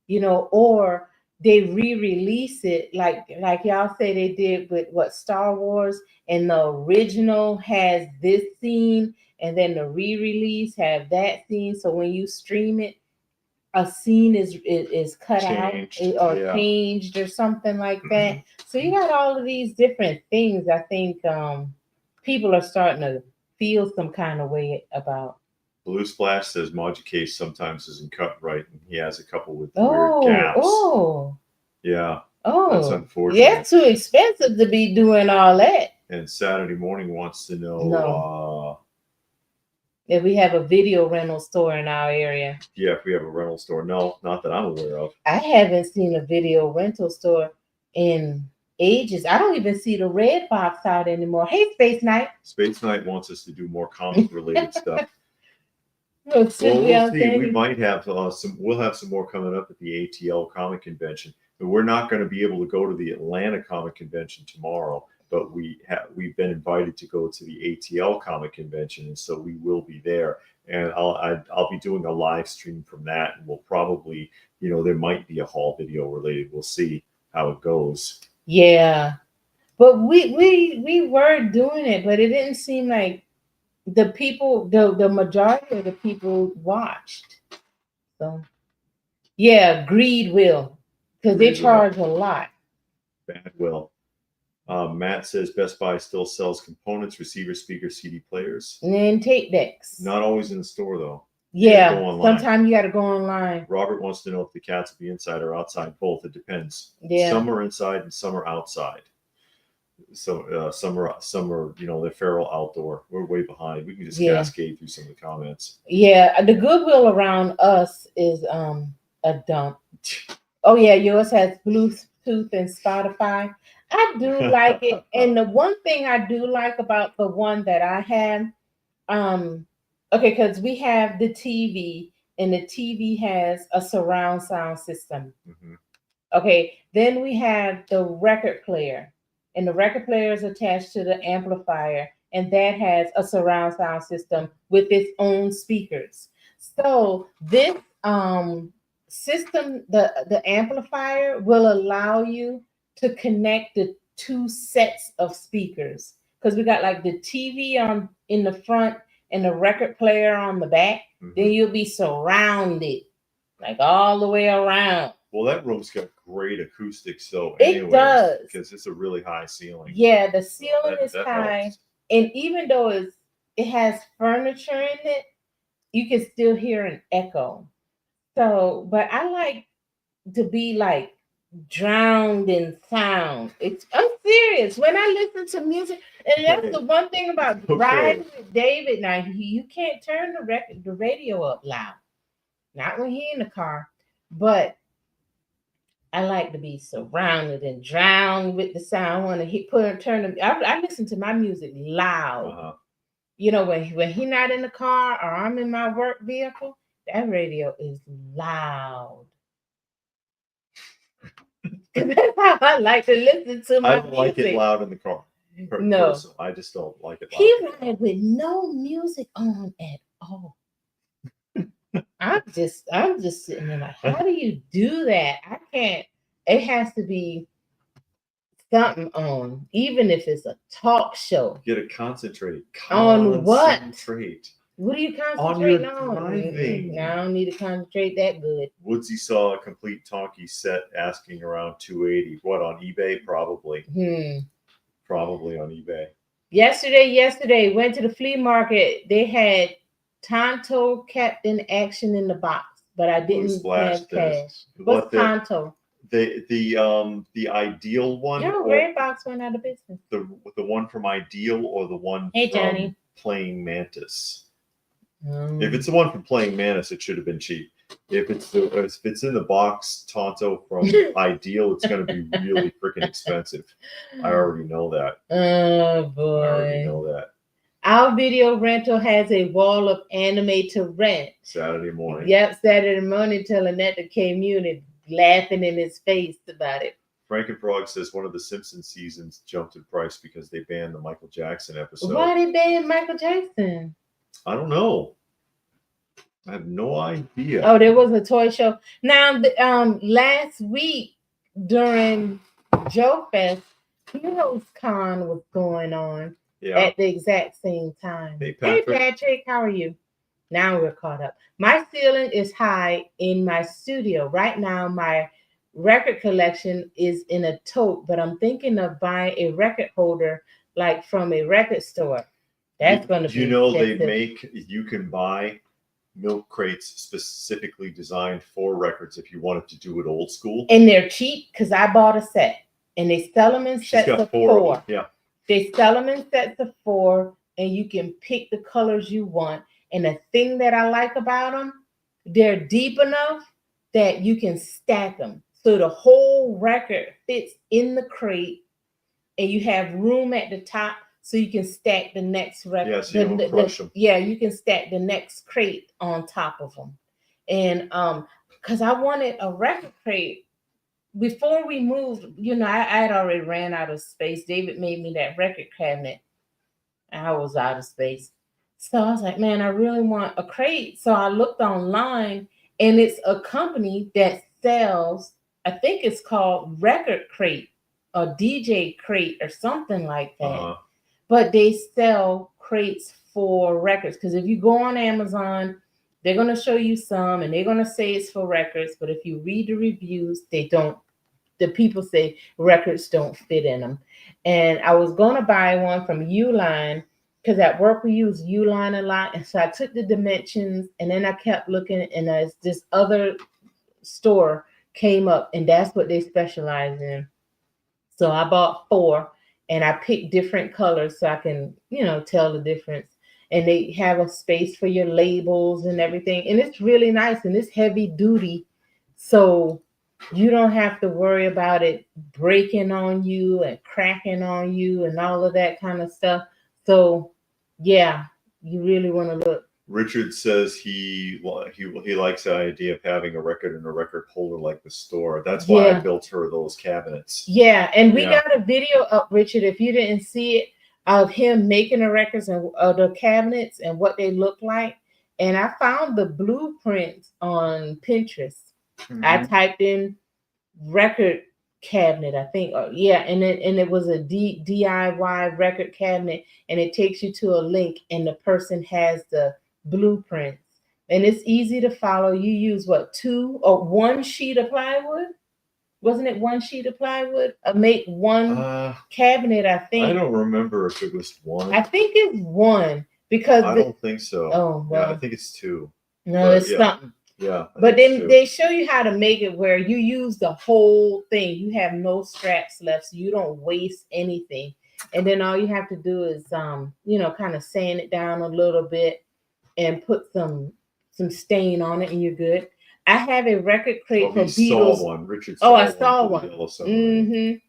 or they re-release it like y'all say they did with what Star Wars, and the original has this scene and then the re-release have that scene. So when you stream it, a scene is cut changed, out or changed or something like that. So you got all of these different things. I think people are starting to feel some kind of way about. Blue Splash says Module Case sometimes isn't cut right, and he has a couple with weird gaps. Yeah. That's unfortunate. Yeah, it's too expensive to be doing all that. And Saturday Morning wants to know if we have a video rental store in our area. Yeah, if we have a rental store. No, not that I'm aware of. I haven't seen a video rental store in ages. I don't even see the red box out anymore. Hey, Space Knight. Space Knight wants us to do more comic related stuff. We'll see. We might have some. We'll have some more coming up at the ATL Comic Convention. But we're not going to be able to go to the Atlanta Comic Convention tomorrow. But we've been invited to go to the ATL Comic Convention, and so we will be there. And I'll be doing a live stream from that, and we'll probably, there might be a haul video related. We'll see how it goes. Yeah, but we were doing it, but it didn't seem like the people, the majority of the people watched. So yeah, greed will, because they charge a lot. Bad will. Matt says Best Buy still sells components, receivers, speakers, CD players, and tape decks. Not always in the store though. Yeah, sometimes you got to go online. Robert wants to know if the cats will be inside or outside. Both. It depends. Yeah. Some are inside and some are outside. So some are they're feral outdoor. We're way behind. We can just cascade through some of the comments. Yeah, the Goodwill around us is a dump. Oh yeah, yours has Bluetooth and Spotify. I do like it, and the one thing I do like about the one that I have, because we have the TV, and the TV has a surround sound system. Okay, then we have the record player, and the record player is attached to the amplifier, and that has a surround sound system with its own speakers. So this system, the amplifier will allow you to connect the two sets of speakers, because we got like the TV on in the front and the record player on the back. Then you'll be surrounded like all the way around. Well, that room's got great acoustics, so it does, because it's a really high ceiling. Yeah, the ceiling is high, helps. And even though it has furniture in it, you can still hear an echo. So, but I like to be like drowned in sound. I'm serious. When I listen to music, and that's the one thing about riding with David. Now you can't turn the radio up loud, not when he's in the car. But I like to be surrounded and drowned with the sound. When I listen to my music loud. When he's not in the car or I'm in my work vehicle, that radio is loud. That's how I like to listen to my music. I like it loud in the car. No, I just don't like it loud. He ride with no music on at all. I'm just sitting there like, how do you do that? I can't. It has to be something on, even if it's a talk show. You gotta concentrate. On what? What are you On concentrating your driving. I don't need to concentrate that good. Woodsy saw a complete talkie set asking around $280. What, on eBay? Probably. Probably on eBay. Yesterday, went to the flea market. They had Tonto Captain action in the box. but I Blue didn't Splash have does. cash. What's Tonto? The Ideal one? You know, Redbox went out of business. The one from Ideal or the one Hey, from Johnny. Playing Mantis? If it's the one from Playing Mantis, it should have been cheap. If it's in the box Tonto from Ideal, it's going to be really freaking expensive. I already know that. Oh boy! I already know that. Our video rental has a wall of anime to rent. Saturday morning. Yep, Saturday morning, telling that to K-Muni, laughing in his face about it. Frankenfrog says one of the Simpsons seasons jumped in price because they banned the Michael Jackson episode. Why did they ban Michael Jackson? I don't know. I have no idea. Oh, there was a toy show. Now, last week during Joe Fest, Heroes Con was going on at the exact same time. Hey, Patrick. How are you? Now we're caught up. My ceiling is high in my studio. Right now, my record collection is in a tote, but I'm thinking of buying a record holder like from a record store. That's going to be expensive. You can buy milk crates specifically designed for records if you wanted to do it old school. And they're cheap because I bought a set and they sell them in sets of 4. Yeah. They sell them in sets of 4 and you can pick the colors you want. And the thing that I like about them, they're deep enough that you can stack them. So the whole record fits in the crate and you have room at the top so you can stack the next record. Yeah, so you don't crush them. Yeah, you can stack the next crate on top of them. And because I wanted a record crate. Before we moved, I had already ran out of space. David made me that record cabinet. I was out of space. So I was like, man, I really want a crate. So I looked online and it's a company that sells, I think it's called Record Crate or DJ Crate or something like that. But they sell crates for records. Because if you go on Amazon, they're going to show you some and they're going to say it's for records. But if you read the reviews, they don't. The people say records don't fit in them. And I was going to buy one from Uline because at work we use Uline a lot. And so I took the dimensions and then I kept looking and this other store came up and that's what they specialize in. So I bought 4 and I picked different colors so I can, tell the difference. And they have a space for your labels and everything. And it's really nice and it's heavy duty. So you don't have to worry about it breaking on you and cracking on you and all of that kind of stuff. So, yeah, you really want to look. Richard says he likes the idea of having a record and a record holder like the store. That's why I built her those cabinets. Yeah, and we got a video up, Richard, if you didn't see it, of him making the records and the cabinets and what they look like. And I found the blueprints on Pinterest. I typed in record cabinet, I think. And it was a DIY record cabinet, and it takes you to a link, and the person has the blueprints, and it's easy to follow. You use 2 or 1 sheet of plywood? Wasn't it 1 sheet of plywood? Make one cabinet, I think. I don't remember if it was 1. I think it's 1 because I don't think so. Oh well, yeah, I think it's 2. No, it's something. Yeah. But then they show you how to make it where you use the whole thing. You have no straps left, so you don't waste anything. And then all you have to do is, kind of sand it down a little bit and put some stain on it, and you're good. I have a record crate for Beatles. Saw one. Richard saw I saw one. Yellow Submarine.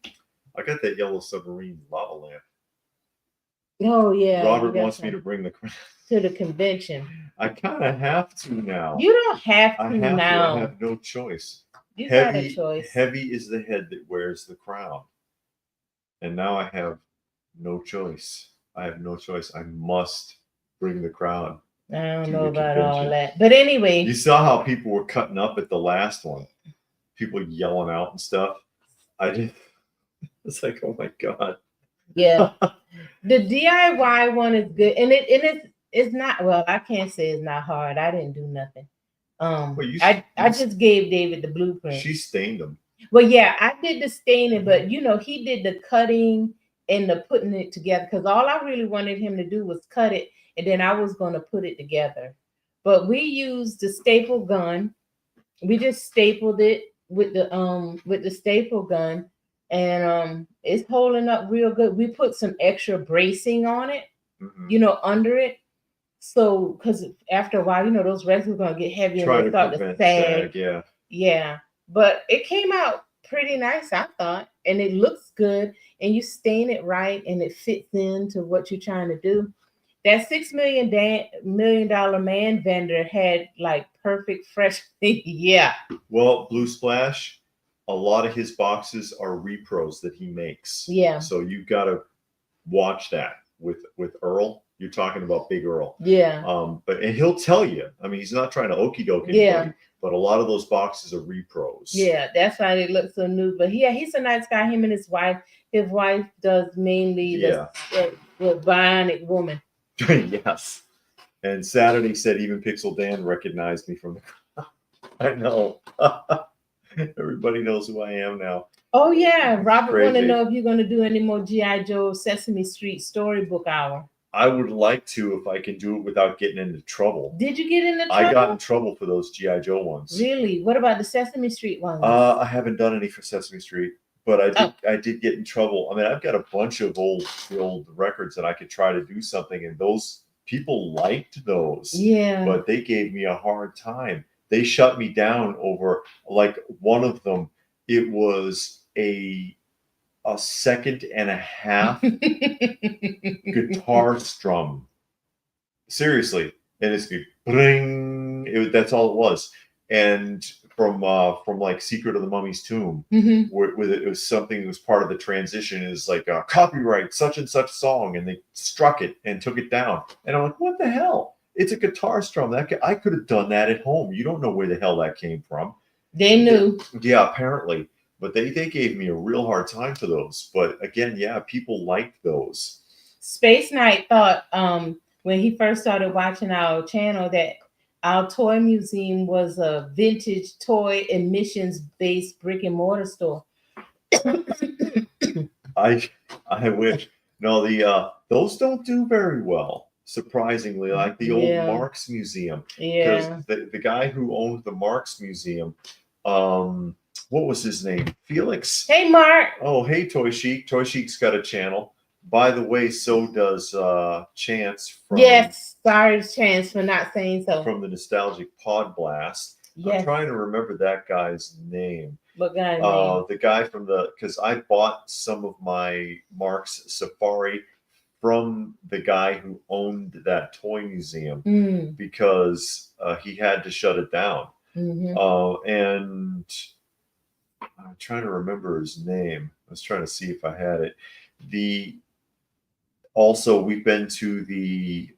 I got that Yellow Submarine lava lamp. Oh yeah. Robert wants me to bring to the convention. I kind of have to now. You don't have to now. I have no choice. You got a choice. Heavy is the head that wears the crown. And now I have no choice. I must bring the crown. I don't know about all that. But anyway. You saw how people were cutting up at the last one. People yelling out and stuff. It's like, oh my God. Yeah. The DIY one is good. And it's not, well, I can't say it's not hard. I didn't do nothing. I just gave David the blueprint. She stained them. Well, yeah, I did the staining, but he did the cutting and the putting it together because all I really wanted him to do was cut it and then I was going to put it together. But we used the staple gun We just stapled it with the staple gun, and it's holding up real good. We put some extra bracing on it, under it. So, because after a while, those resins are gonna get heavy and they start to sag. Yeah. But it came out pretty nice, I thought, and it looks good. And you stain it right, and it fits into what you're trying to do. That $6 million man vendor had like perfect fresh. Yeah. Well, Blue Splash, a lot of his boxes are repros that he makes. Yeah. So you've got to watch that with Earl. You're talking about Big Earl. Yeah. And he'll tell you. I mean, he's not trying to okey doke anybody, but a lot of those boxes are repros. Yeah, that's why they look so new. But he's a nice guy. Him and his wife. His wife does mainly the Bionic Woman. Yes. And Saturday said even Pixel Dan recognized me from the crowd. I know. Everybody knows who I am now. Oh yeah, Robert want to know if you're going to do any more G.I. Joe Sesame Street storybook hour. I would like to if I can do it without getting into trouble. Did you get into trouble? I got in trouble for those G.I. Joe ones. Really? What about the Sesame Street ones? I haven't done any for Sesame Street, but I did get in trouble. I mean, I've got a bunch of old records that I could try to do something, and those people liked those. Yeah. But they gave me a hard time. They shut me down over, like, one of them. It was a second and a half guitar strum. Seriously. And it's bring. That's all it was. And from like Secret of the Mummy's Tomb, where it was something that was part of the transition, is like copyright such and such song, and they struck it and took it down. And I'm like, what the hell? It's a guitar strum. I could have done that at home. You don't know where the hell that came from. They knew. Yeah, apparently. But they gave me a real hard time for those. But again, yeah, people liked those. Space Knight thought when he first started watching our channel that our toy museum was a vintage toy emissions-based brick and mortar store. I wish. No, those don't do very well, surprisingly, like the old Marx Museum. Yeah. Because the guy who owned the Marx Museum, what was his name? Felix? Hey, Mark. Oh, hey, Toy Chic. Toy Chic's got a channel. By the way, so does Chance. Yes, sorry, Chance, for not saying so. From the Nostalgic Pod Blast. Yes. I'm trying to remember that guy's name. What guy? The guy from because I bought some of my Marx Safari from the guy who owned that toy museum because he had to shut it down. And I'm trying to remember his name. I was trying to see if I had it. Also, we've been to the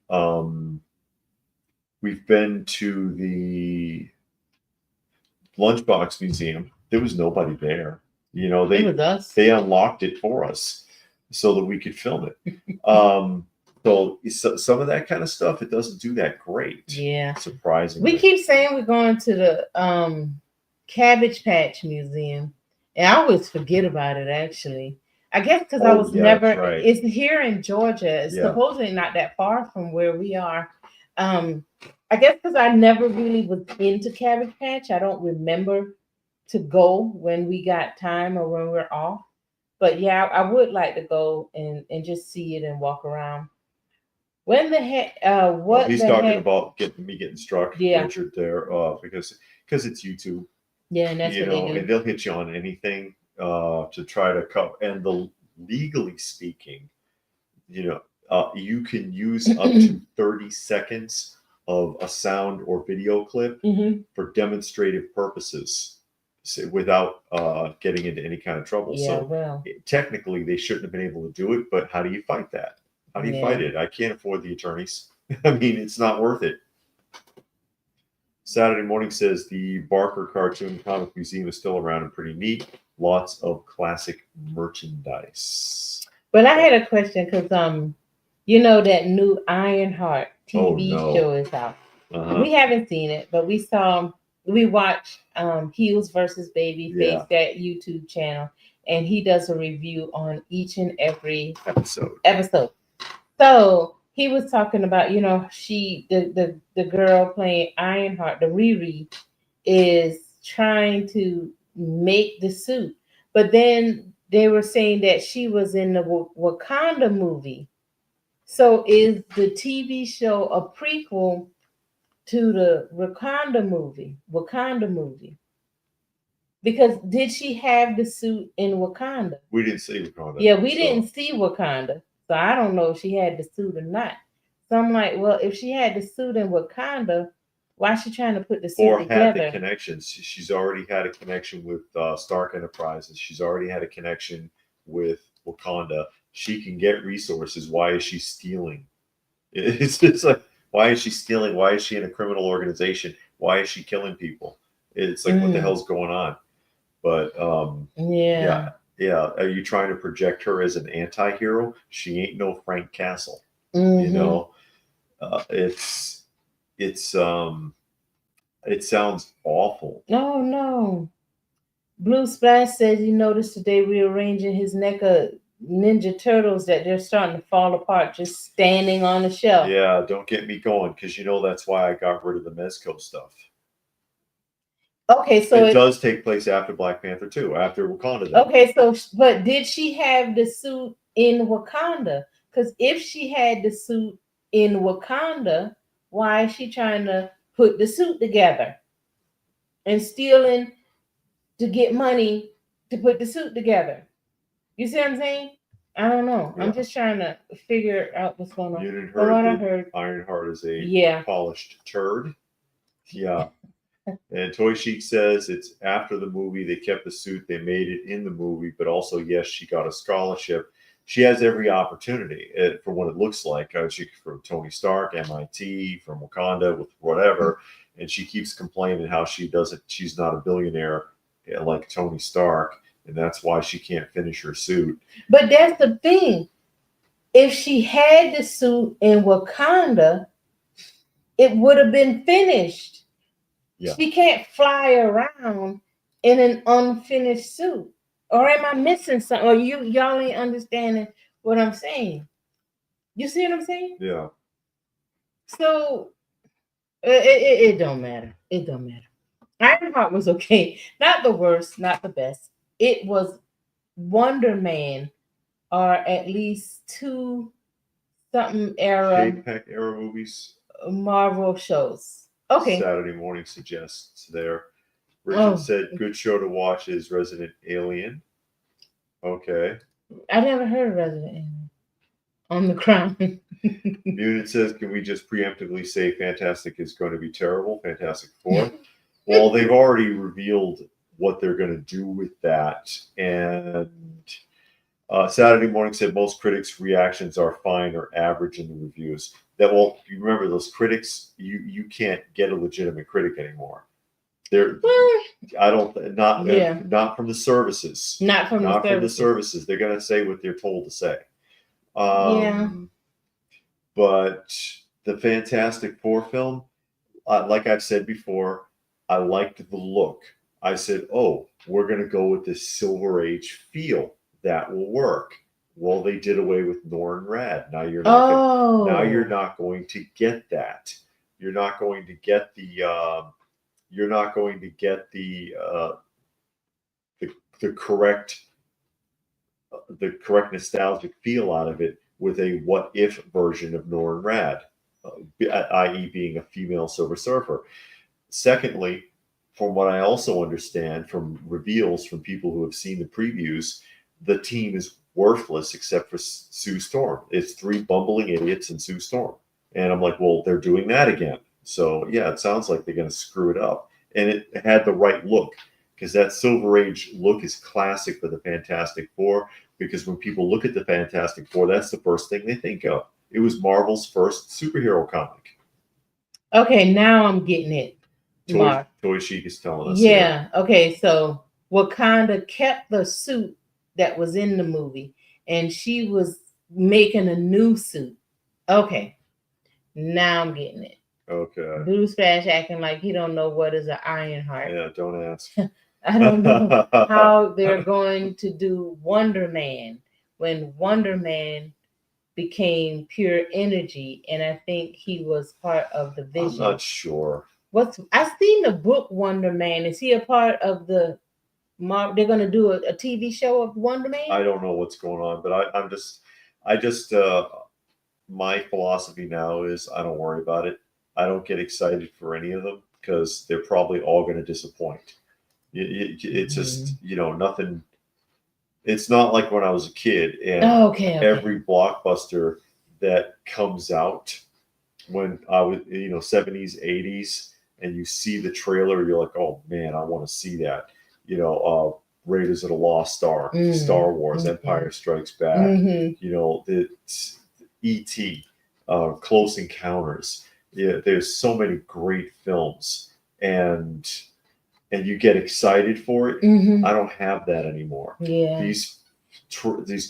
Lunchbox Museum. There was nobody there. They unlocked it for us so that we could film it. So some of that kind of stuff, it doesn't do that great. Yeah, surprisingly. We keep saying we're going to the Cabbage Patch Museum, and I always forget about it. Actually, I guess because I was never. Right. It's here in Georgia. It's supposedly not that far from where we are. I guess because I never really was into Cabbage Patch. I don't remember to go when we got time or when we're off. But yeah, I would like to go and just see it and walk around. When the heck? He's talking about getting struck, Richard, there, because it's YouTube. Yeah, and that's what they do. And they'll hit you on anything to try to cover. And legally speaking, you can use up to 30 seconds of a sound or video clip for demonstrative purposes without getting into any kind of trouble. Technically, they shouldn't have been able to do it, but how do you fight that? How do you fight it? I can't afford the attorneys. I mean, it's not worth it. Saturday Morning says the Barker Cartoon Comic Museum is still around and pretty neat. Lots of classic merchandise. But I had a question because that new Ironheart TV show is out. We haven't seen it, but we watched Heels versus Babyface, that YouTube channel, and he does a review on each and every episode. So he was talking about, the girl playing Ironheart, the Riri, is trying to make the suit, but then they were saying that she was in the Wakanda movie. So is the TV show a prequel to the Wakanda movie? Because did she have the suit in Wakanda? We didn't see Wakanda. Yeah, we didn't see Wakanda. So I don't know if she had the suit or not. So I'm like, well, if she had the suit in Wakanda, why is she trying to put the suit together? Or had the connections. She's already had a connection with Stark Enterprises. She's already had a connection with Wakanda. She can get resources. Why is she stealing? It's just like, why is she stealing? Why is she in a criminal organization? Why is she killing people? It's like, what the hell's going on? But yeah. Are you trying to project her as an anti-hero? She ain't no Frank Castle. You know, it sounds awful. Oh no. Blue Splash said you noticed today rearranging his neck of Ninja Turtles that they're starting to fall apart just standing on the shelf. Yeah, don't get me going, because you know that's why I got rid of the Mezco stuff. Okay, so it does take place after Black Panther 2, after Wakanda. Okay, so but did she have the suit in Wakanda? Because if she had the suit in Wakanda, why is she trying to put the suit together and stealing to get money to put the suit together? You see what I'm saying? I don't know. Yeah. I'm just trying to figure out what's going on. You didn't heard Ironheart is a polished turd. Yeah. And Toy Chic says it's after the movie. They kept the suit. They made it in the movie. But also, yes, she got a scholarship. She has every opportunity from what it looks like. She from Tony Stark, MIT, from Wakanda, with whatever. And she keeps complaining how she doesn't. She's not a billionaire like Tony Stark. And that's why she can't finish her suit. But that's the thing. If she had the suit in Wakanda, it would have been finished. Yeah. She can't fly around in an unfinished suit. Or am I missing something? Or y'all ain't understanding what I'm saying? You see what I'm saying? Yeah. So it don't matter. It don't matter. Ironheart was okay. Not the worst, not the best. It was Wonder Man, or at least two something era JPEG era movies. Marvel shows. Okay. Saturday Morning suggests there. Richard said, good show to watch is Resident Alien. Okay. I never heard of Resident Alien. On the Crown. Mutant says, can we just preemptively say Fantastic is going to be terrible? Fantastic Four. Well, they've already revealed what they're going to do with that. And Saturday Morning said most critics' reactions are fine or average in the reviews. That, well, you remember those critics, you can't get a legitimate critic anymore. They're not from the services. Not from the services. They're gonna say what they're told to say. But the Fantastic Four film, like I've said before, I liked the look. I said, oh, we're gonna go with this Silver Age feel. That will work. Well, they did away with Norrin Rad. Now you're not going to get that. You're not going to get the correct nostalgic feel out of it with a what if version of Norrin Rad, i.e. being a female Silver Surfer. Secondly, from what I also understand from reveals from people who have seen the previews, the team is worthless except for Sue Storm. It's three bumbling idiots and Sue Storm. And I'm like, well, they're doing that again. So yeah, it sounds like they're going to screw it up. And it had the right look, because that Silver Age look is classic for the Fantastic Four, because when people look at the Fantastic Four, that's the first thing they think of. It was Marvel's first superhero comic. Okay, now I'm getting it. Toy Chic is telling us. Yeah. Okay, so Wakanda kept the suit that was in the movie, and she was making a new suit. Okay, now I'm getting it. Okay. Blue Splash acting like he don't know what is an Ironheart. Yeah, don't ask. I don't know how they're going to do Wonder Man when Wonder Man became pure energy, and I think he was part of the Vision. I'm not sure. I've seen the book Wonder Man. Is he a part of the they're gonna do a TV show of Wonder Man? I don't know what's going on, but I just my philosophy now is I don't worry about it. I don't get excited for any of them because they're probably all going to disappoint. It's just, nothing. It's not like when I was a kid and every blockbuster that comes out when I was, 70s, 80s, and you see the trailer, you're like, oh man, I want to see that. Raiders of the Lost Ark, Star Wars, Empire Strikes Back, the E.T., Close Encounters. Yeah, there's so many great films, and you get excited for it. I don't have that anymore. Yeah. These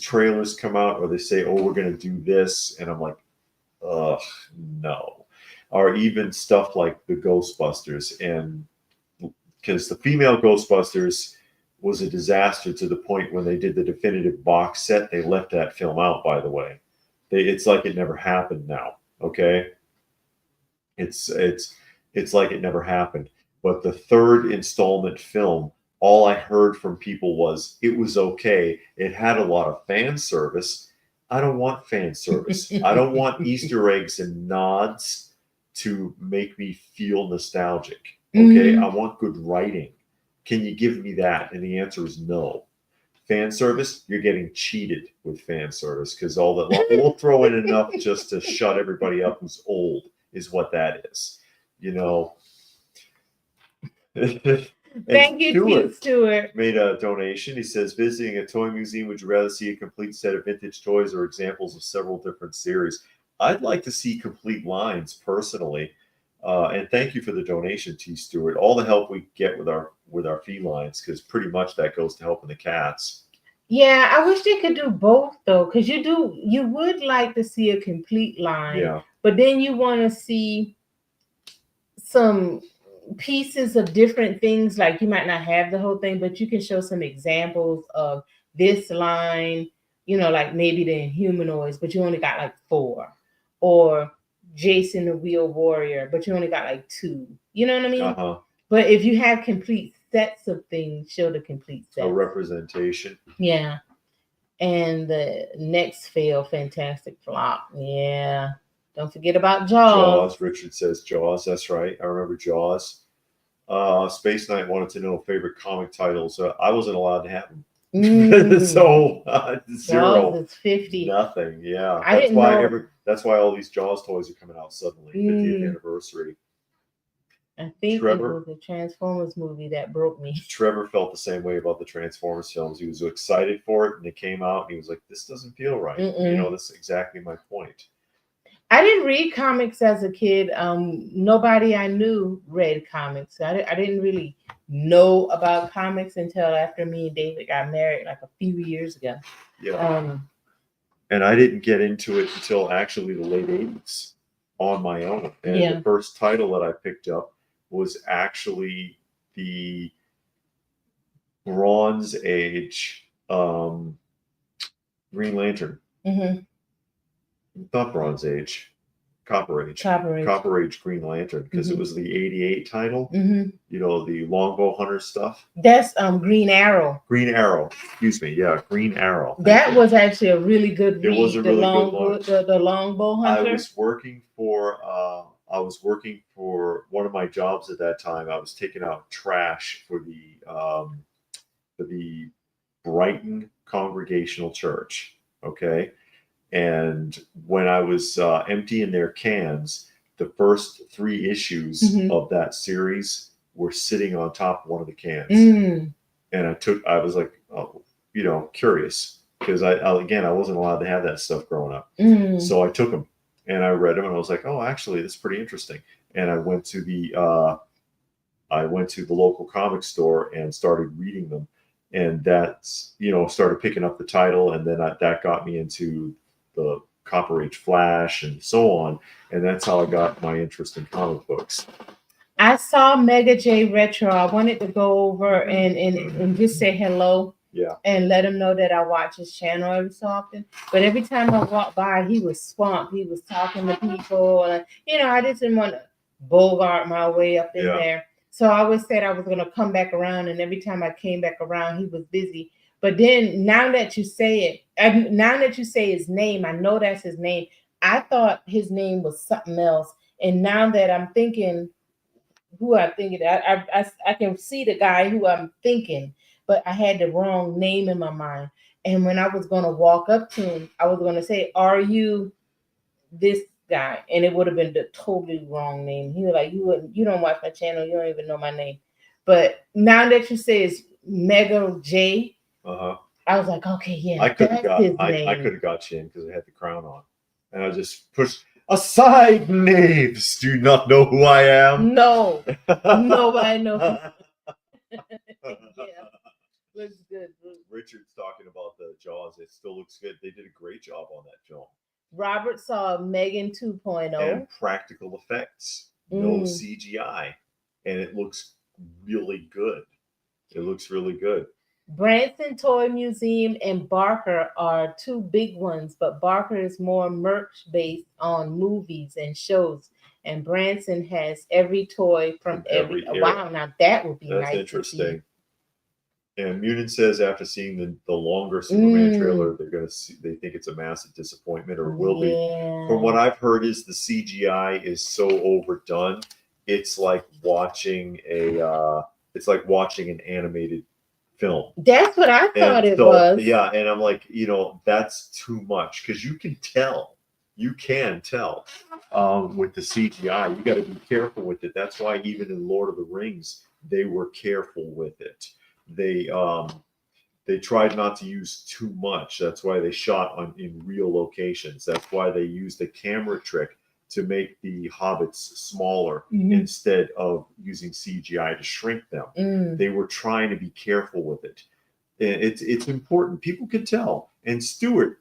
trailers come out, or they say, "Oh, we're going to do this," and I'm like, "Ugh, no." Or even stuff like the Ghostbusters, and because the female Ghostbusters was a disaster to the point when they did the definitive box set, they left that film out. By the way, it's like it never happened. Now, okay, it's like it never happened. But the third installment film, all I heard from people was it was okay. It had a lot of fan service. I don't want fan service. I don't want Easter eggs and nods to make me feel nostalgic. Okay, I want good writing. Can you give me that? And the answer is no. Fan service, you're getting cheated with fan service because all that we'll throw in enough just to shut everybody up who's old is what that is. Thank you, Stuart. Made a donation. He says, visiting a toy museum, would you rather see a complete set of vintage toys or examples of several different series? I'd like to see complete lines personally. And thank you for the donation, T. Stewart. All the help we get with our felines, because pretty much that goes to helping the cats. Yeah, I wish they could do both though, because you would like to see a complete line. Yeah. But then you want to see some pieces of different things. Like you might not have the whole thing, but you can show some examples of this line. Like maybe the Inhumanoids, but you only got like 4, or Jason the Wheel Warrior, but you only got like 2. You know what I mean? But if you have complete sets of things, show the complete sets. A representation. Yeah. And the next fantastic flop. Yeah. Don't forget about Jaws. Richard says Jaws. That's right. I remember Jaws. Space Knight wanted to know favorite comic titles. I wasn't allowed to have them. So 0. Jaws is 50. Nothing. Yeah. I didn't know. That's why all these Jaws toys are coming out suddenly. 50th anniversary. I think it was the Transformers movie that broke me. Trevor felt the same way about the Transformers films. He was excited for it, and it came out, and he was like, "This doesn't feel right." This is exactly my point. I didn't read comics as a kid. Nobody I knew read comics. I didn't really know about comics until after me and David got married, like a few years ago. Yeah. And I didn't get into it until actually the late 80s on my own. And the first title that I picked up was actually the Bronze Age Green Lantern. Not Bronze Age, Copper Age. Copper Age Green Lantern, because it was the 88 title. The Longbow Hunter stuff. That's Green Arrow. Green Arrow. Excuse me. Yeah, Green Arrow. That was actually a really good read. It was a really good one. The Longbow Hunter. I was working for one of my jobs at that time. I was taking out trash for the Brighton Congregational Church. Okay. And when I was emptying their cans, the first 3 issues of that series were sitting on top of one of the cans. And I was like, curious, because I wasn't allowed to have that stuff growing up. So I took them and I read them, and I was like, oh, actually, this is pretty interesting. And I went to the local comic store and started reading them. And that's, started picking up the title, and then that got me into the Copper Age Flash and so on, and that's how I got my interest in comic books. I saw Mega J Retro. I wanted to go over and just say hello. Yeah. And let him know that I watch his channel every so often. But every time I walked by, he was swamped. He was talking to people. And, I just didn't want to bogart my way up in there. So I always said I was going to come back around, and every time I came back around, he was busy. But then now that you say it, now that you say his name, I know that's his name. I thought his name was something else. And now that I'm thinking who I'm thinking, I can see the guy who I'm thinking, but I had the wrong name in my mind. And when I was going to walk up to him, I was going to say, "Are you this guy?" And it would have been the totally wrong name. He was like, "You don't watch my channel. You don't even know my name." But now that you say it's Mega J, I was like, okay, yeah, I could have got you in because I had the crown on, and I just pushed aside. Knaves, do you not know who I am? No, nobody knows. Yeah, looks good. Richard's talking about the Jaws. It still looks good. They did a great job on that film. Robert saw Megan 2.0 and practical effects, no CGI, and it looks really good. It looks really good. Branson Toy Museum and Barker are two big ones, but Barker is more merch based on movies and shows, and Branson has every toy from every era. Wow, now that would be nice. That's interesting. And Munin says after seeing the longer Superman trailer, they think it's a massive disappointment, or will be. From what I've heard, is the CGI is so overdone. It's like watching an animated film. That's what I thought it was. Yeah, and I'm like, that's too much, because you can tell with the CGI. You got to be careful with it. That's why even in Lord of the Rings, they were careful with it. They tried not to use too much. That's why they shot in real locations. That's why they used a camera trick to make the hobbits smaller instead of using CGI to shrink them. They were trying to be careful with it. It's important. People could tell. And Stuart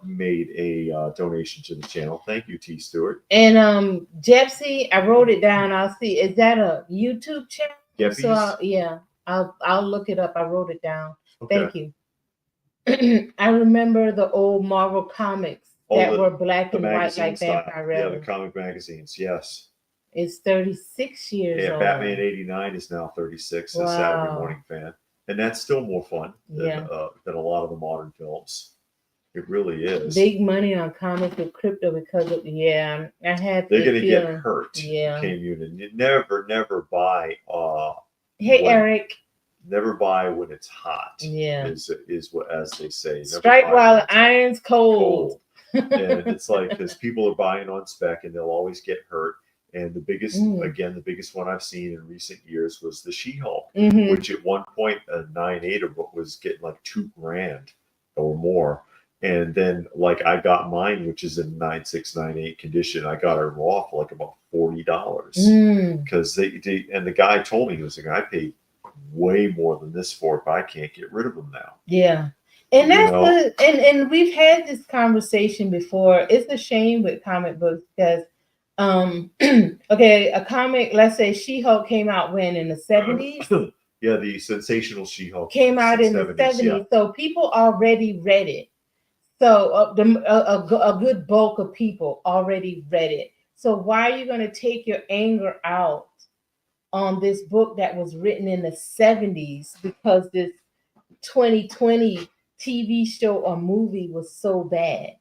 made a donation to the channel. Thank you, T. Stuart. And Jepsy, I wrote it down. I'll see. Is that a YouTube channel? Geppies? I'll look it up. I wrote it down. Okay. Thank you. I remember the old Marvel comics that were black and white, like Vampire Rebel. Yeah, the comic magazines. Yes. It's 36 years old. Batman 89 is now 36. Wow. A Saturday morning fan, and that's still more fun than a lot of the modern films. It really is. Big money on comics with crypto because of I had. They're gonna get hurt. Yeah. You never buy. Hey, Eric. Never buy when it's hot. Yeah, is what, as they say. Strike while the iron's cold. And it's like, because people are buying on spec, and they'll always get hurt. And the biggest one I've seen in recent years was the She-Hulk, which at one point a 9.8 was getting like $2,000 or more. And then, like, I got mine, which is in 9.6, 9.8 condition. I got it raw for like about $40 because and the guy told me, he was like, I paid way more than this for it, but I can't get rid of them now. Yeah, and that's and we've had this conversation before. It's a shame with comic books because, a comic, let's say She-Hulk came out when in the 70s. Yeah, the sensational She-Hulk came out in the 70s, so people already read it. So a good bulk of people already read it. So why are you going to take your anger out on this book that was written in the 70s because this 2020 TV show or movie was so bad?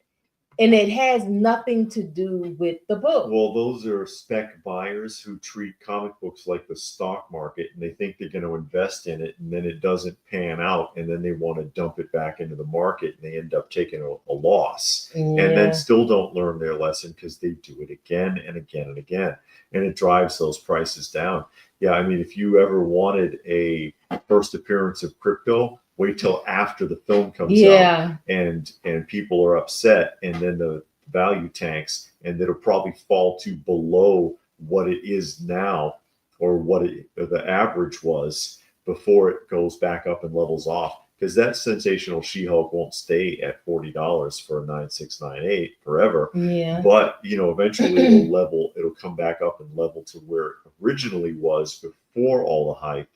And it has nothing to do with the book. Well, those are spec buyers who treat comic books like the stock market, and they think they're going to invest in it, and then it doesn't pan out, and then they want to dump it back into the market, and they end up taking a loss, and then still don't learn their lesson because they do it again and again and again, and it drives those prices down. Yeah, I mean, if you ever wanted a first appearance of crypto, wait till after the film comes out, and people are upset, and then the value tanks, and it'll probably fall to below what it is now, or what the average was before it goes back up and levels off. Because that sensational She-Hulk won't stay at $40 for a 9.6, 9.8 forever. Yeah. But eventually it'll come back up and level to where it originally was before all the hype,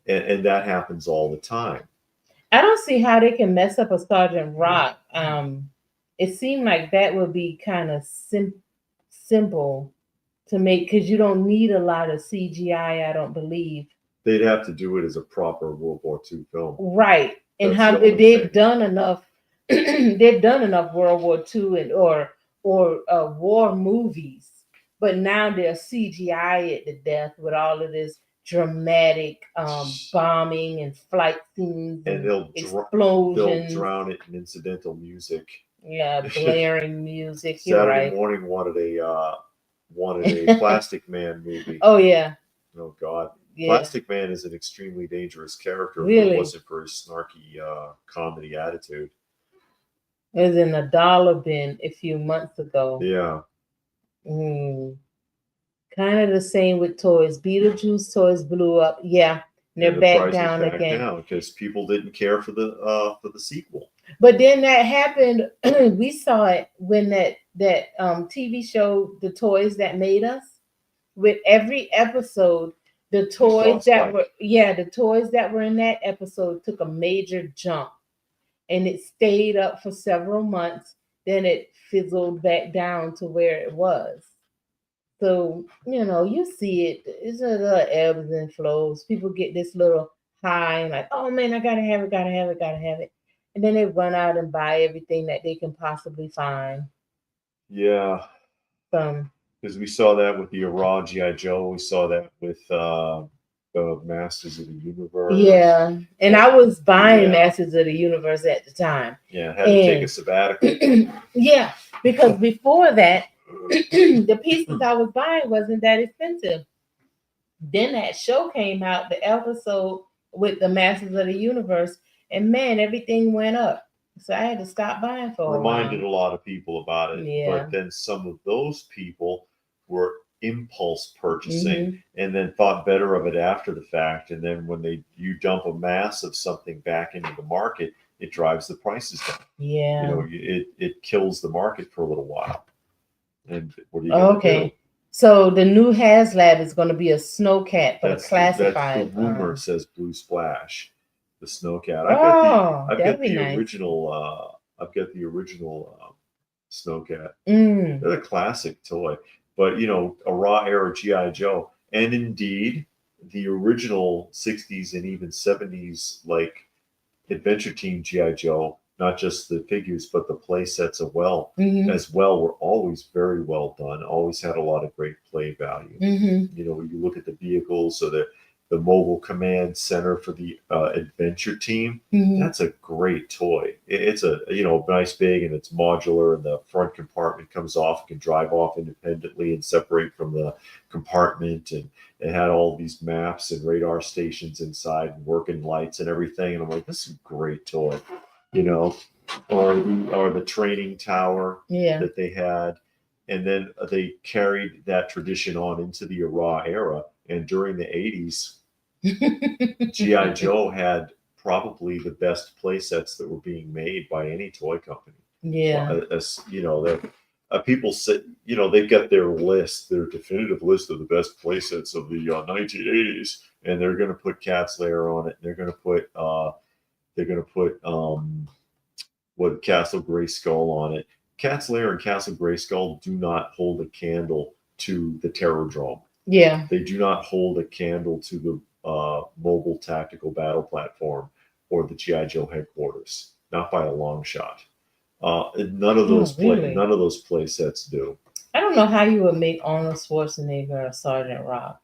and that happens all the time. I don't see how they can mess up a Sergeant Rock. It seemed like that would be kind of simple to make, because you don't need a lot of CGI, I don't believe. They'd have to do it as a proper World War II film. Right. And That's how the only they've thing. done enough they've done enough World War II and or war movies, but now they're CGI at the death with all of this dramatic bombing and flight scenes and they'll explosions. They'll drown it in incidental music. Yeah, blaring music. Saturday You're right. Morning wanted a Plastic Man movie. Oh yeah. Oh God. Yeah. Plastic Man is an extremely dangerous character. Really? If it wasn't for his snarky comedy attitude. It was in a dollar bin a few months ago. Yeah. Kind of the same with toys. Beetlejuice toys blew up. Yeah. They're the back down again because people didn't care for the sequel. But then that happened. We saw it when that TV show, The Toys That Made Us, with every episode, the toys that were in that episode took a major jump, and it stayed up for several months. Then it fizzled back down to where it was. So, you see it. It's a little ebbs and flows. People get this little high and like, oh man, I gotta have it, gotta have it, gotta have it. And then they run out and buy everything that they can possibly find. Yeah. Because we saw that with the Raw G.I. Joe. We saw that with the Masters of the Universe. Yeah. And I was buying Masters of the Universe at the time. Yeah, had to take a sabbatical. Yeah, because before that, the pieces I was buying wasn't that expensive. Then that show came out, the episode with the Masters of the Universe, and man, everything went up. So I had to stop buying for a while. Reminded a lot of people about it. Yeah. But then some of those people were impulse purchasing and then thought better of it after the fact. And then when you dump a mass of something back into the market, it drives the prices down. Yeah. It kills the market for a little while. And what are you going to do? So the new HasLab is going to be a snowcat for the classified. The rumor says Blue Splash, the snowcat. I've got the original snowcat. They're a classic toy, but a raw era GI Joe, and indeed the original 60s and even 70s like Adventure Team GI Joe. Not just the figures, but the play sets as well, were always very well done. Always had a lot of great play value. You look at the vehicles, so the mobile command center for the Adventure Team. That's a great toy. It's a nice big, and it's modular, and the front compartment comes off, can drive off independently and separate from the compartment, and it had all these maps and radar stations inside, and working lights and everything. And I'm like, this is a great toy. Or the training tower that they had. And then they carried that tradition on into the raw era. And during the 80s, G.I. Joe had probably the best play sets that were being made by any toy company. Yeah. People say, they've got their definitive list of the best play sets of the 1980s. And they're going to put Cat's Lair on it. They're going to put Castle Grayskull on it. Cat's Lair and Castle Grayskull do not hold a candle to the Terrordrome. Yeah. They do not hold a candle to the mobile tactical battle platform or the G.I. Joe headquarters. Not by a long shot. None of those play sets do. I don't know how you would make Arnold Schwarzenegger a Sergeant Rock.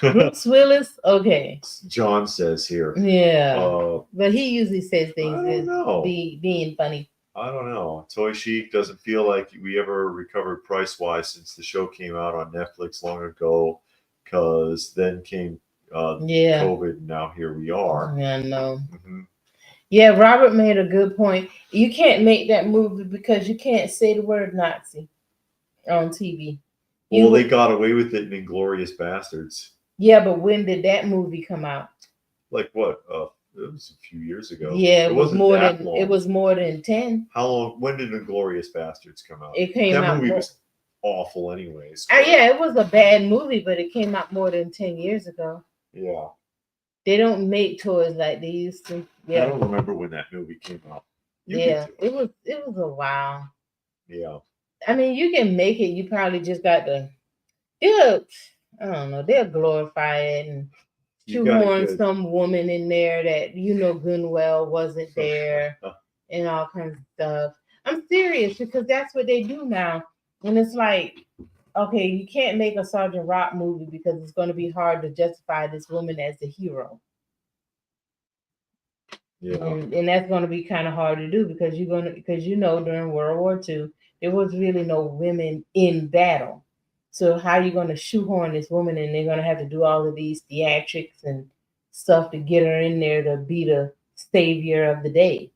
Bruce Willis, okay. John says here. Yeah. But he usually says things as being funny. I don't know. Toy Chic doesn't feel like we ever recovered price-wise since the show came out on Netflix long ago, because then came COVID, and now here we are. Yeah, I know. Yeah, Robert made a good point. You can't make that movie because you can't say the word Nazi on TV. Well, they got away with it in Inglourious Bastards. Yeah, but when did that movie come out? Like what? It was a few years ago. Yeah, it was more than long. It was more than 10. How long? When did Inglourious Bastards come out? It came out. That movie was awful, anyways. Yeah, it was a bad movie, but it came out more than 10 years ago. Yeah. They don't make toys like they used to. Yeah. I don't remember when that movie came out. It was a while. Yeah. I mean, you can make it. You probably just got to I don't know, they'll glorify it and shoehorn some woman in there that good and well wasn't there and all kinds of stuff. I'm serious because that's what they do now. And it's like, okay, you can't make a Sergeant Rock movie because it's going to be hard to justify this woman as the hero. Yeah. And that's going to be kind of hard to do because during World War II, there was really no women in battle. So how are you going to shoehorn this woman and they're going to have to do all of these theatrics and stuff to get her in there to be the savior of the day?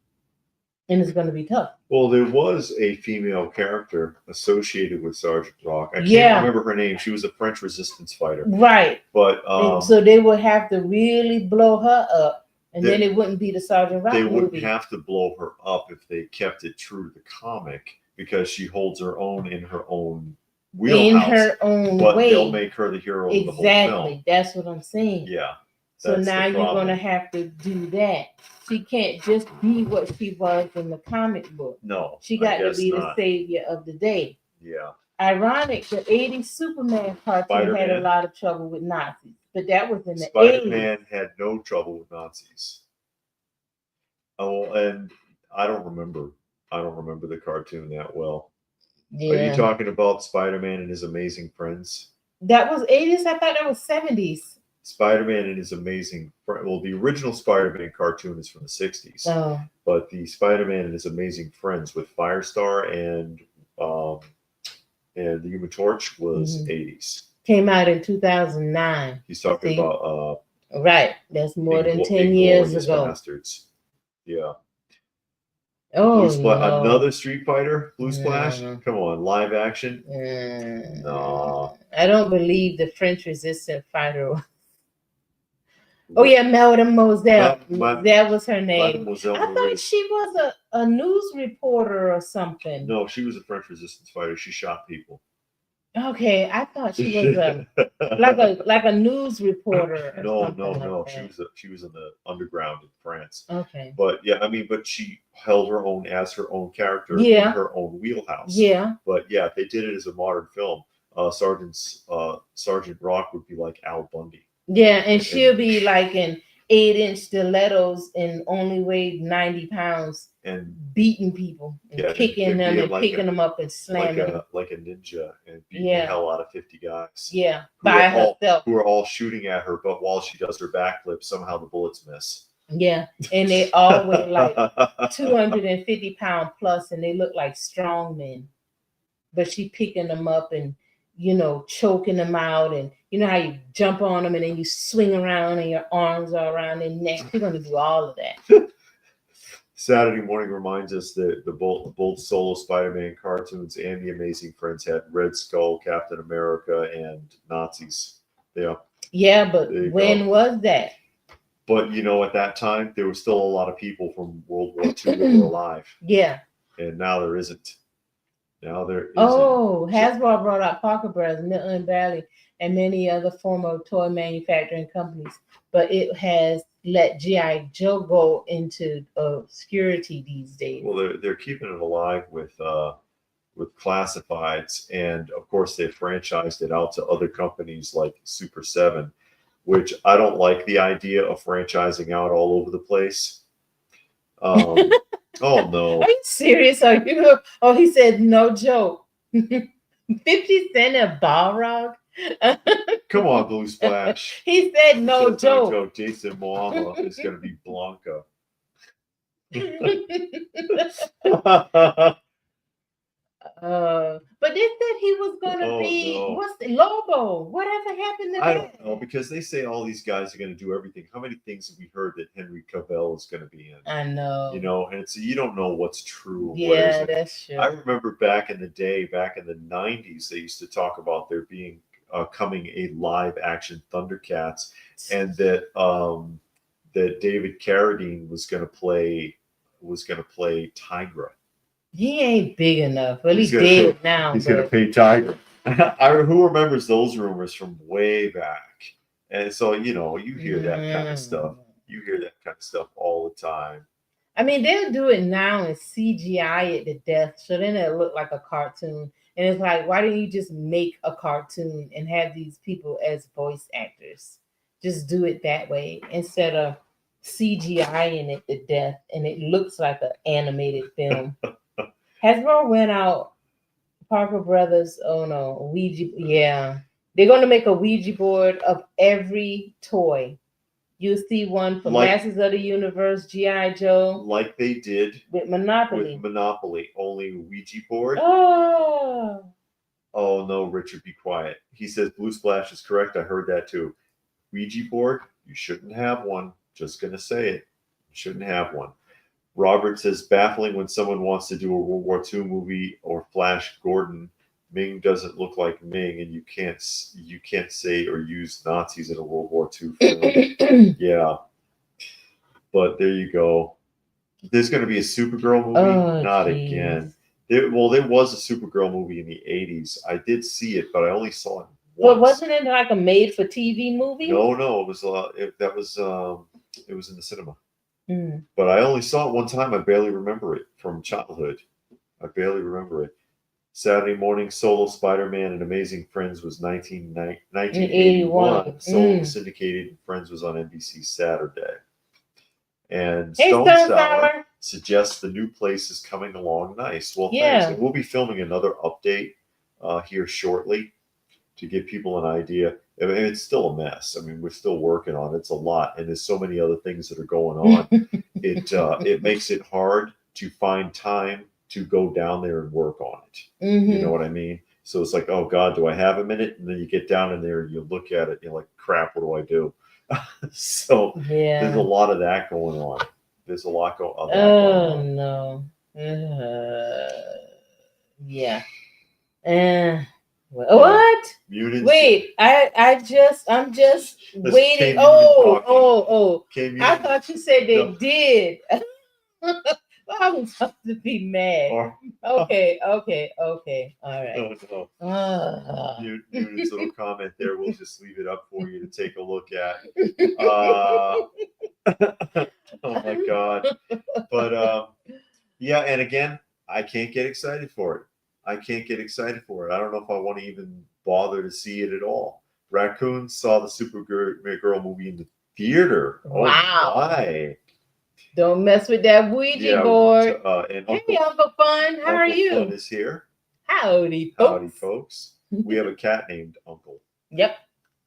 And it's going to be tough. Well, there was a female character associated with Sergeant Rock. I can't remember her name. She was a French resistance fighter. Right. But so they would have to really blow her up. And then it wouldn't be the Sergeant Rock movie. They wouldn't have to blow her up if they kept it true to the comic because she holds her own in her own wheelhouse. In her own way. But they'll make her the hero of the whole film. Exactly. That's what I'm saying. Yeah. So now you're going to have to do that. She can't just be what she was in the comic book. No. She got to be the savior of the day. Yeah. Ironic, the 80s Superman cartoon had a lot of trouble with Nazis. But that was in the 80s. Spider-Man had no trouble with Nazis. Oh, and I don't remember the cartoon that well. Yeah. Are you talking about Spider-Man and His Amazing Friends? That was 80s? I thought that was 70s. Spider-Man and His Amazing Friends. Well, the original Spider-Man cartoon is from the 60s. Oh. But the Spider-Man and His Amazing Friends with Firestar and the Human Torch was 80s. Came out in 2009. He's talking about right. That's more than 10 years ago. Bastards. Yeah. Oh, another Street Fighter, Blue Splash. Come on, live action. No, I don't believe the French resistance fighter. Oh yeah, Mademoiselle. That was her name. I thought she was a news reporter or something. No, she was a French resistance fighter. She shot people. Okay, I thought she was like a news reporter. No. She was in the underground in France. Okay, but yeah, but she held her own as her own character in her own wheelhouse. Yeah, but yeah, if they did it as a modern film, Sergeant Rock would be like Al Bundy. Yeah, and she'll be like in 8-inch stilettos and only weighed 90 pounds and beating people and kicking them and picking them up and slamming like a ninja and beating the hell out of 50 guys. Yeah, by herself. Who are all shooting at her, but while she does her backflip, somehow the bullets miss. Yeah, and they all weigh like 250-pound plus, and they look like strong men. But she picking them up and choking them out, and how you jump on them and then you swing around and your arms are around their neck. You're going to do all of that. Saturday Morning reminds us that both solo Spider-Man cartoons and The Amazing Friends had Red Skull, Captain America, and Nazis. Yeah. Yeah, but when was that? But at that time there was still a lot of people from World War II that were alive. Yeah. And now there isn't. Now there isn't. Oh, Hasbro brought out Parker Brothers, Milton and Bradley, and many other former toy manufacturing companies, but it has let G.I. Joe go into obscurity these days. Well, they're keeping it alive with classifieds, and of course they franchised it out to other companies like Super 7, which I don't like the idea of franchising out all over the place. Oh no! Are you serious? Are you? Oh, he said no joke. 50 Cent a Balrog. Come on, Blue Splash. He said no joke. No joke. Jason Momoa is going to be Blanca. But they said he was going to be what's the Lobo? Whatever happened to that? I don't know, because they say all these guys are going to do everything. How many things have we heard that Henry Cavill is going to be in? I know. And so you don't know what's true. Yeah, that's true. I remember back in the day, back in the 90s, they used to talk about there being coming a live action Thundercats, and that David Carradine was going to play Tigra. He ain't big enough. Well, he's dead now. He's going to pay Tiger. Who remembers those rumors from way back? And so, you hear that kind of stuff. You hear that kind of stuff all the time. They'll do it now and CGI it to death. So then it'll look like a cartoon. And it's like, why didn't you just make a cartoon and have these people as voice actors? Just do it that way instead of CGI-ing it to death, and it looks like an animated film. Hasbro went out, Parker Brothers, oh no, Ouija, yeah. They're going to make a Ouija board of every toy. You'll see one for Masters of the Universe, G.I. Joe. Like they did with Monopoly. Only Ouija board. Oh no, Richard, be quiet. He says Blue Splash is correct. I heard that too. Ouija board, you shouldn't have one. Just going to say it. You shouldn't have one. Robert says, baffling when someone wants to do a World War II movie or Flash Gordon. Ming doesn't look like Ming, and you can't say or use Nazis in a World War II film. Yeah, but there you go. There's going to be a Supergirl movie. Not geez. Again. There was a Supergirl movie in the 80s. I did see it, but I only saw it once. But wasn't it like a made-for-TV movie? No, it was. It was in the cinema. But I only saw it one time. I barely remember it from childhood. I barely remember it. Saturday morning, Solo Spider-Man and Amazing Friends was 1981. Solo was syndicated and Friends was on NBC Saturday. And Stone Sour suggests the new place is coming along nice. Well, thanks. And we'll be filming another update here shortly to give people an idea. I mean, it's still a mess. I mean, we're still working on it. It's a lot, and there's so many other things that are going on. It makes it hard to find time to go down there and work on it. You know what I mean? So it's like, oh God, do I have a minute? And then you get down in there and you look at it, and you're like, crap, what do I do? So there's a lot of that going on. There's a lot going on. Oh no. Yeah. What? Mutants. Wait, I'm just waiting. Oh. I thought you said they did. I was supposed to be mad. Okay. All right. No. Mutants little comment there. We'll just leave it up for you to take a look at. Oh my God. But yeah, and again, I can't get excited for it. I don't know if I want to even bother to see it at all. Raccoon saw the Supergirl movie in the theater. Wow. Oh my. Don't mess with that Ouija board. And hey, Uncle Fun, how are you? Uncle Fun is here. Howdy, folks. Howdy, folks. We have a cat named Uncle. Yep.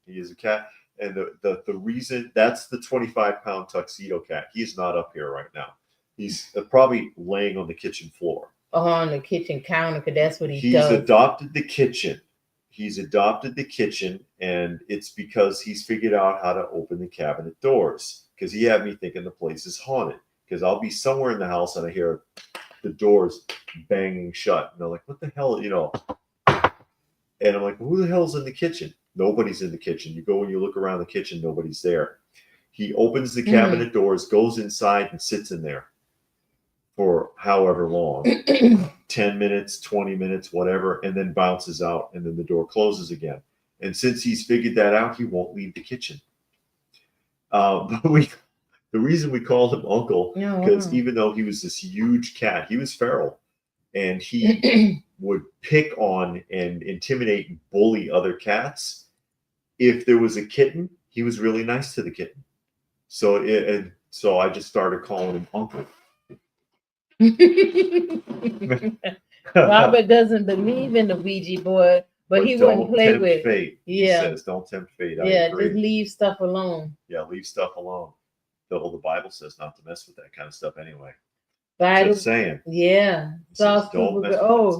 He is a cat. And the reason, that's the 25-pound tuxedo cat. He's not up here right now. He's probably laying on the kitchen floor. On the kitchen counter, because that's what he does. He's adopted the kitchen. And it's because he's figured out how to open the cabinet doors. Because he had me thinking the place is haunted. Because I'll be somewhere in the house and I hear the doors banging shut. And I'm like, what the hell, you know? And I'm like, who the hell's in the kitchen? Nobody's in the kitchen. You go and you look around the kitchen, nobody's there. He opens the cabinet doors, goes inside and sits in there for however long, 10 minutes, 20 minutes, whatever, and then bounces out, and then the door closes again. And since he's figured that out, he won't leave the kitchen. But the reason we called him Uncle, because even though he was this huge cat, he was feral, and he would pick on and intimidate and bully other cats. If there was a kitten, he was really nice to the kitten. So I just started calling him Uncle. Robert doesn't believe in the Ouija board, but he wouldn't play with fate. Yeah, he says, don't tempt fate. Yeah, just leave stuff alone. Yeah, leave stuff alone. The Bible says not to mess with that kind of stuff anyway. Bible, just saying. Yeah. So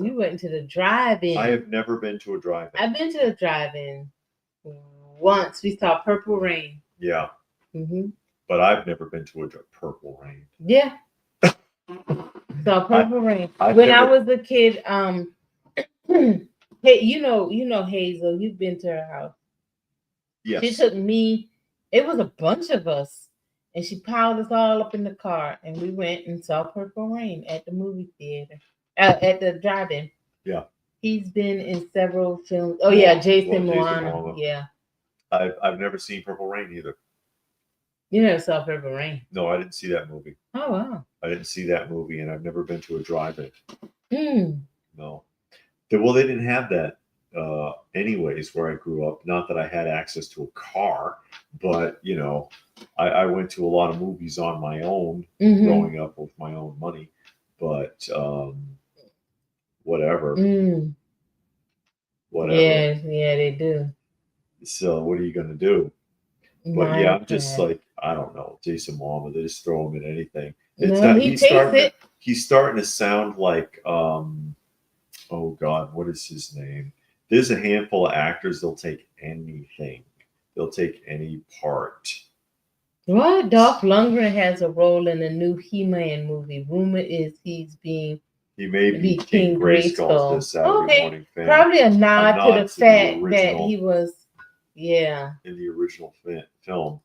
you went to the drive-in. I have never been to a drive-in. I've been to a drive-in once. We saw Purple Rain. Yeah. But I've never been to a Purple Rain. Yeah. Saw Purple Rain. When I was a kid, hey, you know Hazel, you've been to her house. Yes. She took me, it was a bunch of us, and she piled us all up in the car, and we went and saw Purple Rain at the movie theater, at the drive-in. Yeah. He's been in several films. Oh yeah, Jason Momoa. Yeah. I've never seen Purple Rain either. You never saw Purple Rain? No, I didn't see that movie. Oh wow. I didn't see that movie, and I've never been to a drive-in. No. Well, they didn't have that anyways where I grew up. Not that I had access to a car, but you know, I went to a lot of movies on my own growing up with my own money. But whatever. Yeah, yeah, they do. So what are you gonna do? But yeah, I'm just like, I don't know, Jason Momoa. They just throw him in anything. It's no, he takes it. He's starting to sound like oh God, what is his name? There's a handful of actors, they'll take anything. They'll take any part. What? Dolph Lundgren has a role in a new He-Man movie. Rumor is he may be King Grayskull this Saturday morning fan. Probably a nod to the fact that he was, in the original film.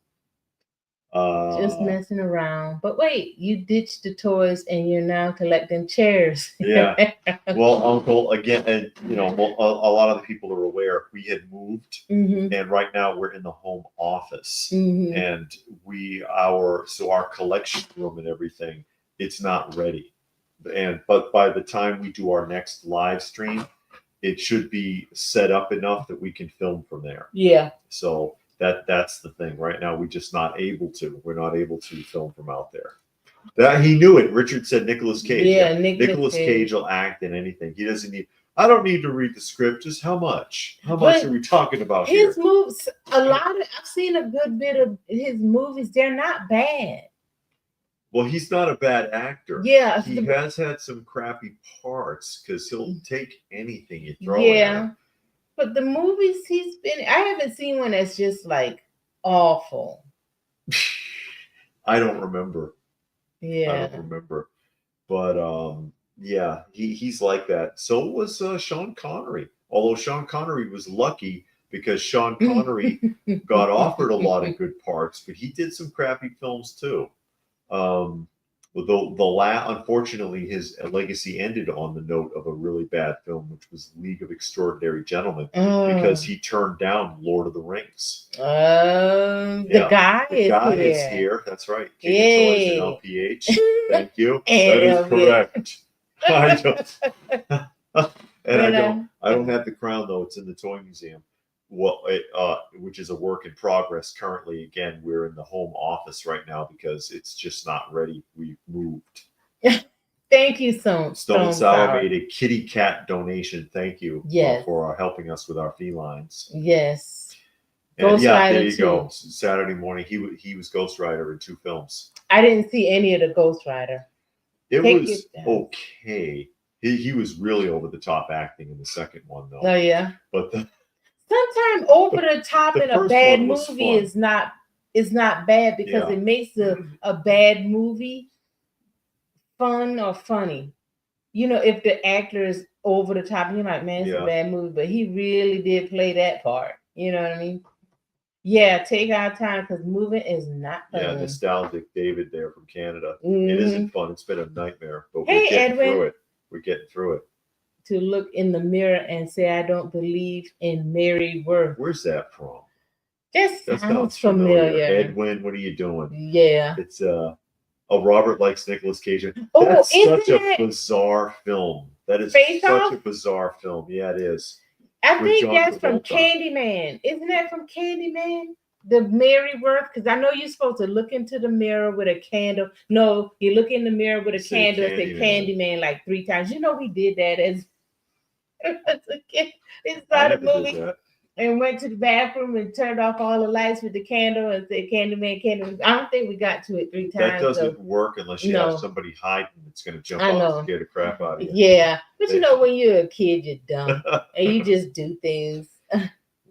Just messing around. But wait, you ditched the toys and you're now collecting chairs. Yeah. Well, Uncle, again, and you know, a lot of the people are aware we had moved, and right now we're in the home office, and our collection room and everything, it's not ready. But by the time we do our next live stream, it should be set up enough that we can film from there. Yeah. So that's the thing. Right now, we're just not able to. We're not able to film from out there. That he knew it. Richard said Nicolas Cage. Yeah, Nicolas Cage will act in anything. He doesn't need. I don't need to read the script. Just how much? How much are we talking about here? His movies, I've seen a good bit of his movies. They're not bad. Well, he's not a bad actor. Yeah. He has had some crappy parts because he'll take anything you throw at him. But the movies he's been, I haven't seen one that's just like awful. I don't remember. Yeah. I don't remember. But yeah, he's like that. So was Sean Connery. Although Sean Connery was lucky because Sean Connery got offered a lot of good parts, but he did some crappy films too. Unfortunately, his legacy ended on the note of a really bad film, which was League of Extraordinary Gentlemen, because he turned down Lord of the Rings. The guy is here. That's right. King of Toys and LPH. Thank you. That is correct. I don't have the crown though. It's in the toy museum. Which is a work in progress currently. Again, we're in the home office right now because it's just not ready. We've moved. Thank you, Stone Sour made a kitty cat donation. Thank you for helping us with our felines. Yes. And there you go. Saturday morning, he was Ghost Rider in 2 films. I didn't see any of the Ghost Rider. It was okay. He was really over the top acting in the second one though. Oh yeah. But sometimes over the top in a bad movie is not bad because it makes a bad movie fun or funny. You know, if the actor is over the top, you're like, man, it's a bad movie, but he really did play that part. You know what I mean? Yeah, take our time because moving is not fun. Yeah, nostalgic David there from Canada. It isn't fun. It's been a nightmare, but we're getting through it. We're getting through it. To look in the mirror and say, I don't believe in Mary Worth. Where's that from? That sounds familiar. Edwin, what are you doing? Yeah. It's Robert likes Nicolas Cage. That's such a bizarre film. That is such a bizarre film. Yeah, it is. I think that's from Candyman. Isn't that from Candyman? The Mary Worth? Because I know you're supposed to look into the mirror with a candle. No, you look in the mirror with a candle and say Candyman like 3 times. You know we did that as a kid. We saw the movie and went to the bathroom and turned off all the lights with the candle and said Candyman, Candyman. I don't think we got to it 3 times. That doesn't work unless you have somebody hiding that's going to jump out and scare the crap out of you. Yeah, but you know when you're a kid, you're dumb and you just do things.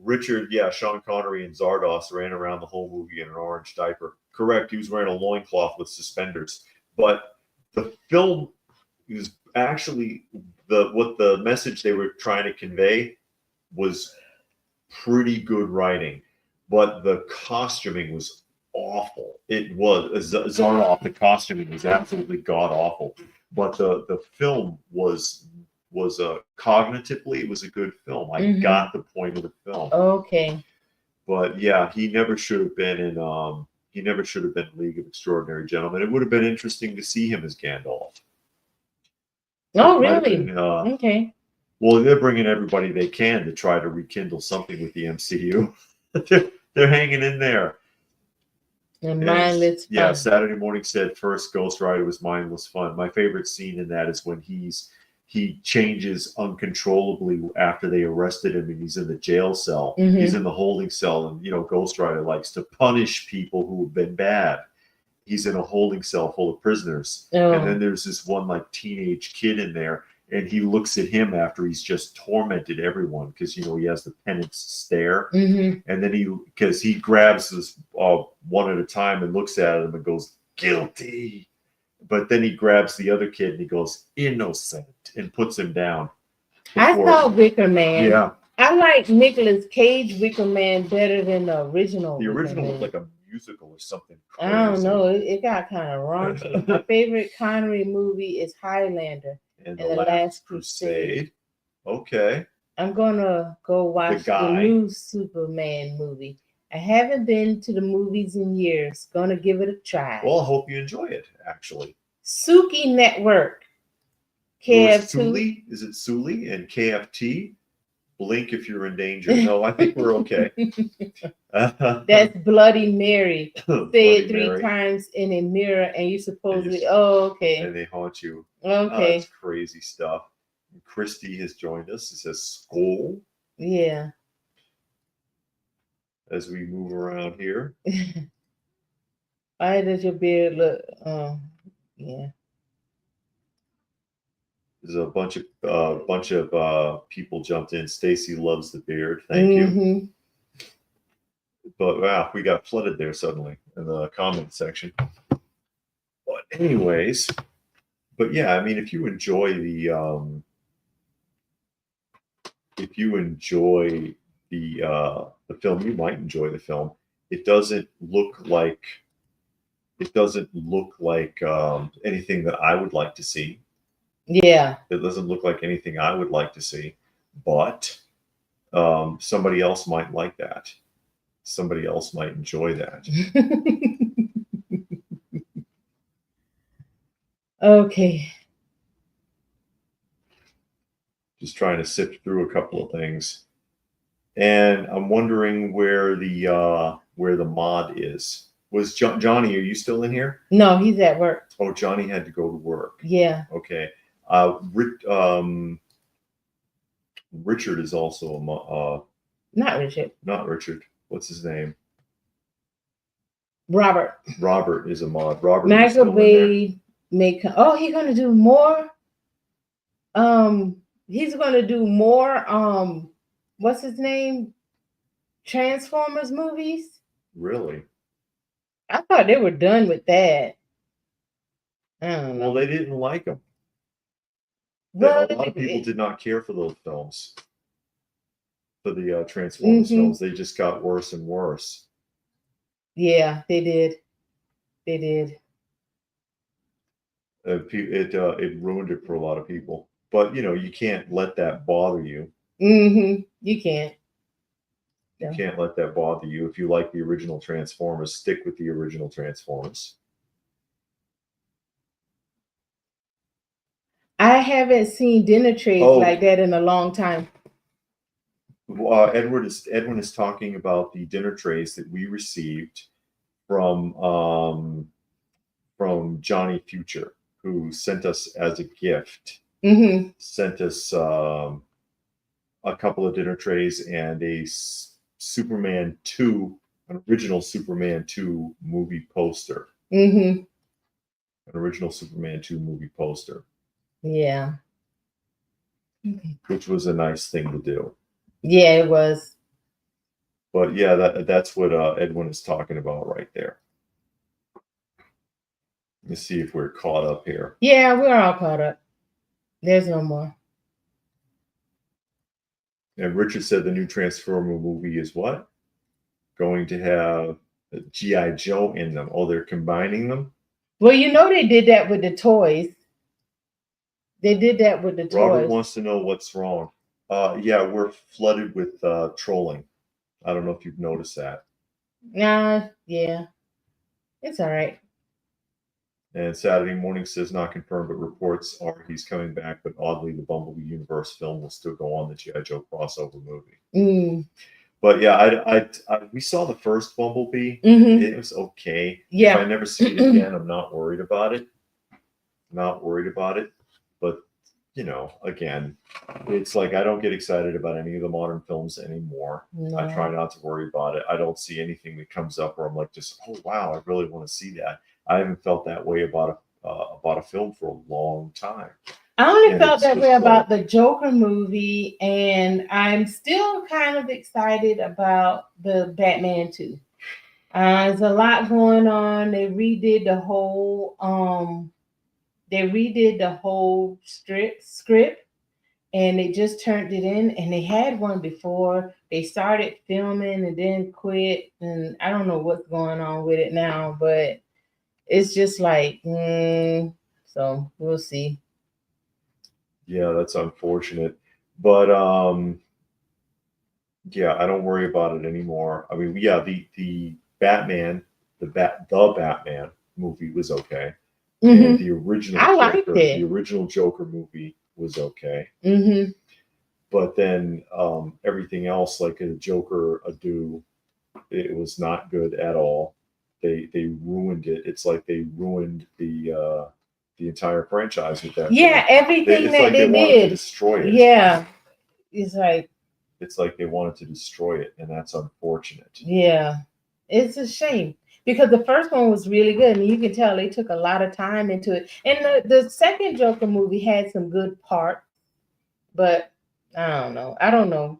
Richard, Sean Connery and Zardos ran around the whole movie in an orange diaper. Correct, he was wearing a loincloth with suspenders. But the film is actually what the message they were trying to convey was pretty good writing, but the costuming was awful. It was Zardoz. The costuming was absolutely god awful, but the film was cognitively it was a good film. I got the point of the film. Okay. But he never should have been in League of Extraordinary Gentlemen. It would have been interesting to see him as Gandalf. Oh, really? Okay. Well, they're bringing everybody they can to try to rekindle something with the MCU. they're hanging in there. And mindless fun. Yeah, Saturday Morning said first Ghost Rider was mindless fun. My favorite scene in that is when he changes uncontrollably after they arrested him and he's in the jail cell. Mm-hmm. He's in the holding cell, and Ghost Rider likes to punish people who have been bad. He's in a holding cell full of prisoners. Oh. And then there's this one like teenage kid in there, and he looks at him after he's just tormented everyone because he has the penance stare. Mm-hmm. And then because he grabs this one at a time and looks at him and goes, guilty. But then he grabs the other kid and he goes, innocent, and puts him down. I saw Wicker Man. Yeah. I like Nicolas Cage Wicker Man better than the original. The original was like a musical or something crazy. I don't know. It got kind of raunchy. My favorite Connery movie is Highlander and the Last Crusade. Okay. I'm going to go watch the new Superman movie. I haven't been to the movies in years. Going to give it a try. Well, I hope you enjoy it, actually. Suki Network. KF2. Is it Suli and KFT? Blink if you're in danger. No, I think we're okay. That's Bloody Mary. Say it 3 times in a mirror, and you supposedly. Okay. And they haunt you. Okay. That's crazy stuff. Christy has joined us. It says Skull. Yeah. As we move around here. Why does your beard look? Yeah. There's a bunch of people jumped in. Stacy loves the beard. Thank you. But wow, we got flooded there suddenly in the comment section. But anyways, yeah, I mean, if you enjoy the film, you might enjoy the film. It doesn't look like anything that I would like to see. Yeah. It doesn't look like anything I would like to see, but somebody else might like that. Somebody else might enjoy that. Okay. Just trying to sift through a couple of things. And I'm wondering where the mod is. Was Johnny, are you still in here? No, he's at work. Oh, Johnny had to go to work. Yeah. Okay. Richard is also a mod. Not Richard. Not Richard. What's his name? Robert. Robert is a mod. Robert. Michael Bay he's gonna do more. He's gonna do more. What's his name? Transformers movies. Really? I thought they were done with that. I don't know. Well, they didn't like them. Well, a lot of people did not care for those films. For the Transformers films, they just got worse and worse. Yeah, they did. They did. It ruined it for a lot of people. But you can't let that bother you. You can't. You can't let that bother you. If you like the original Transformers, stick with the original Transformers. I haven't seen dinner trays like that in a long time. Edwin is talking about the dinner trays that we received from Johnny Future, who sent us as a gift. Sent us a couple of dinner trays and a Superman 2, an original Superman 2 movie poster. An original Superman 2 movie poster. Yeah. Which was a nice thing to do. Yeah, it was. But yeah, that's what Edwin is talking about right there. Let's see if we're caught up here. Yeah, we're all caught up. There's no more. And Richard said the new Transformer movie is what? Going to have G.I. Joe in them. Oh, they're combining them? Well, they did that with the toys. They did that with the toys. Robert wants to know what's wrong. Yeah, we're flooded with trolling. I don't know if you've noticed that. Yeah. It's all right. And Saturday Morning says not confirmed, but reports are he's coming back. But oddly, the Bumblebee universe film will still go on the G.I. Joe crossover movie. But yeah, we saw the first Bumblebee. It was okay. Yeah. If I never see it again, I'm not worried about it. Not worried about it. But you know, again, it's like I don't get excited about any of the modern films anymore. No. I try not to worry about it. I don't see anything that comes up where I'm like, just oh wow, I really want to see that. I haven't felt that way about a film for a long time. I only felt that way about the Joker movie, and I'm still kind of excited about the Batman 2. There's a lot going on. They redid the whole script, and they just turned it in. And they had one before. They started filming and then quit, and I don't know what's going on with it now, but it's just like, so we'll see. Yeah, that's unfortunate. But yeah, I don't worry about it anymore. I mean, yeah, the Batman, the Batman movie was okay. And the original the original Joker movie was okay. But then everything else, like a Joker Ado, it was not good at all. They ruined it. It's like they ruined the entire franchise with that. Yeah, everything it's that like they wanted did to destroy it. Yeah, it's like they wanted to destroy it, and that's unfortunate. Yeah, it's a shame because the first one was really good, and you can tell they took a lot of time into it. And the second Joker movie had some good parts, but I don't know.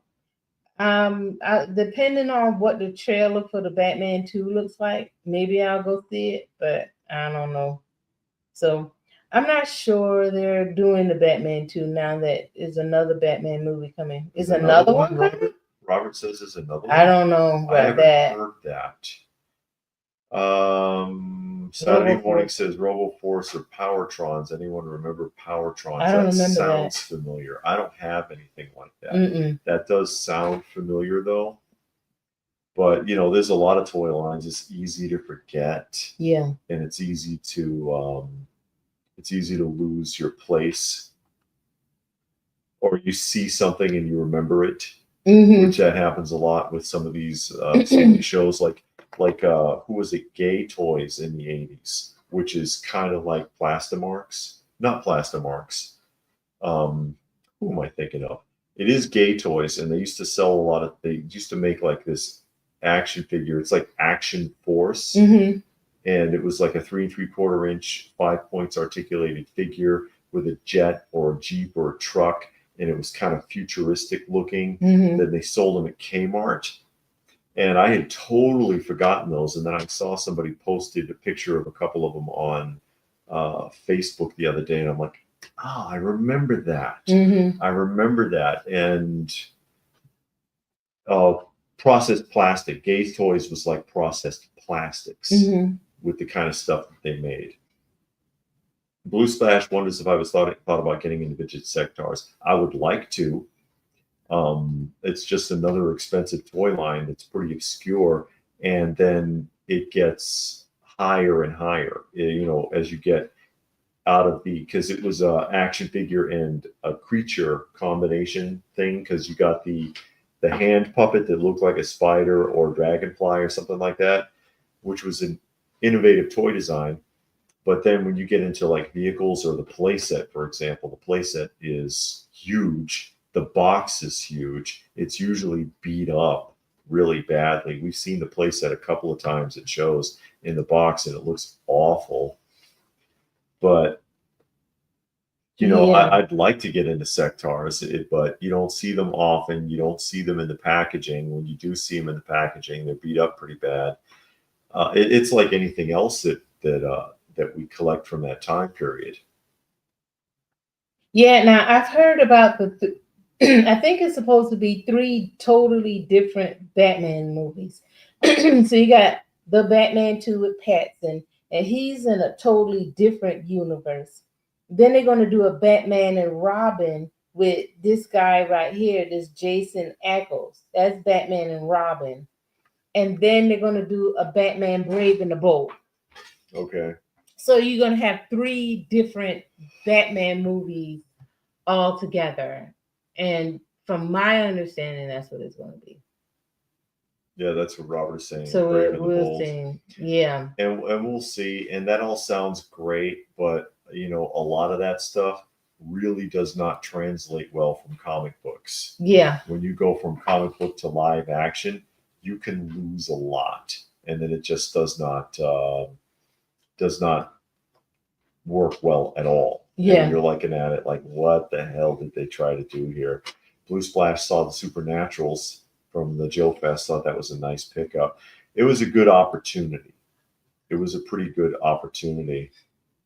Depending on what the trailer for the Batman 2 looks like, maybe I'll go see it, but I don't know. So I'm not sure they're doing the Batman 2 now that is another Batman movie coming. Is another one coming? Robert says there's another one. I don't know about I haven't heard that. Saturday Morning says RoboForce or Powertrons. Anyone remember Powertrons? I don't remember sounds familiar. I don't have anything like that. That does sound familiar though. But you know, there's a lot of toy lines. It's easy to forget. Yeah. And it's easy to lose your place. Or you see something and you remember it. Which that happens a lot with some of these shows like who was it, Gay Toys in the 80s, which is kind of like Plastimarks. Not Plastimarks. Who am I thinking of? It is Gay Toys, and they used to sell they used to make like this action figure. It's like Action Force. And it was like a 3 3/4 inch, 5 points articulated figure with a jet or a Jeep or a truck. And it was kind of futuristic looking. Then they sold them at Kmart. And I had totally forgotten those. And then I saw somebody posted a picture of a couple of them on Facebook the other day. And I'm like, oh, I remember that. I remember that. And processed plastic. Gay Toys was like processed plastics with the kind of stuff that they made. Blue Splash wonders if I was thought about getting into Midget Sectars. I would like to. It's just another expensive toy line that's pretty obscure, and then it gets higher and higher. You know, as you get out of because it was a action figure and a creature combination thing. Because you got the hand puppet that looked like a spider or dragonfly or something like that, which was an innovative toy design. But then when you get into like vehicles or the playset, for example, the playset is huge. The box is huge. It's usually beat up really badly. We've seen the playset a couple of times at shows in the box, and it looks awful. But, you know, I'd like to get into Sectars, but you don't see them often. You don't see them in the packaging. When you do see them in the packaging, they're beat up pretty bad. It's like anything else that we collect from that time period. Yeah, now I've heard about I think it's supposed to be 3 totally different Batman movies. So you got the Batman 2 with Pattinson, and he's in a totally different universe. Then they're going to do a Batman and Robin with this guy right here, this Jason Ackles. That's Batman and Robin. And then they're going to do a Batman Brave and the Bold. Okay. So you're gonna have 3 different Batman movies all together, and from my understanding, that's what it's gonna be. Yeah, that's what Robert's saying. So we'll see. Yeah. And we'll see. And that all sounds great, but you know, a lot of that stuff really does not translate well from comic books. Yeah. When you go from comic book to live action, you can lose a lot, and then it just does not work well at all. Yeah. And you're looking at it like, what the hell did they try to do here? Blue Splash saw the Supernaturals from the Jill Fest, thought that was a nice pickup. It was a good opportunity. It was a pretty good opportunity.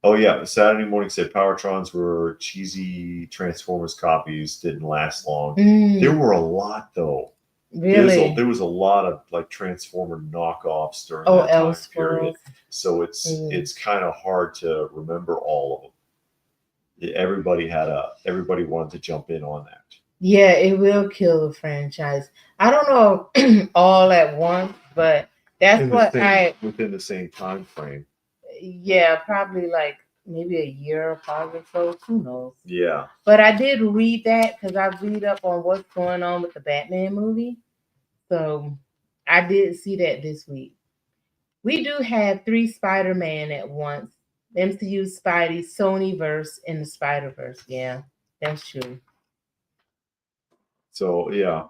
Oh yeah, Saturday morning said Powertrons were cheesy Transformers copies, didn't last long. There were a lot though. Really? There was a lot of like Transformer knockoffs during that time period. So it's kind of hard to remember all of them. Everybody wanted to jump in on that. Yeah, it will kill the franchise. I don't know all at once, but that's within the same time frame. Yeah, probably like maybe a year apart or so. Who knows? Yeah. But I did read that because I read up on what's going on with the Batman movie. So I did see that this week. We do have 3 Spider-Man at once. MCU Spidey, Sonyverse, and the Spider-Verse. Yeah, that's true. So yeah,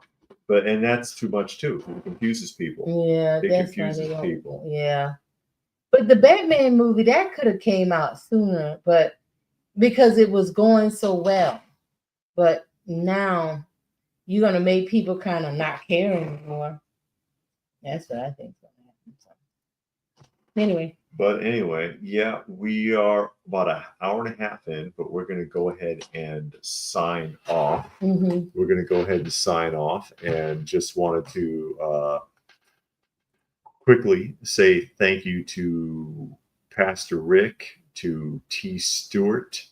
and that's too much too. It confuses people. Yeah, it confuses people. Yeah, but the Batman movie that could have came out sooner, but because it was going so well. But now you're gonna make people kind of not care anymore. That's what I think. Anyway, yeah, we are about an hour and a half in, but we're going to go ahead and sign off. Mm-hmm. We're going to go ahead and sign off, and just wanted to quickly say thank you to Pastor Rick, to T. Stewart,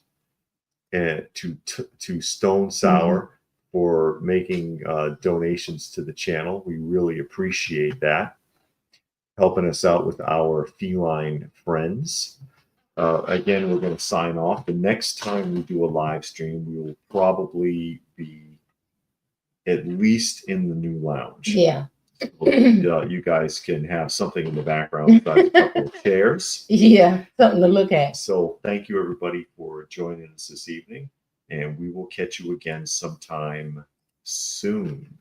and to Stone Sour for making donations to the channel. We really appreciate that. Helping us out with our feline friends. Again, we're going to sign off. The next time we do a live stream, we will probably be at least in the new lounge. Yeah. You guys can have something in the background besides a couple of chairs. Yeah, something to look at. So thank you, everybody, for joining us this evening, and we will catch you again sometime soon.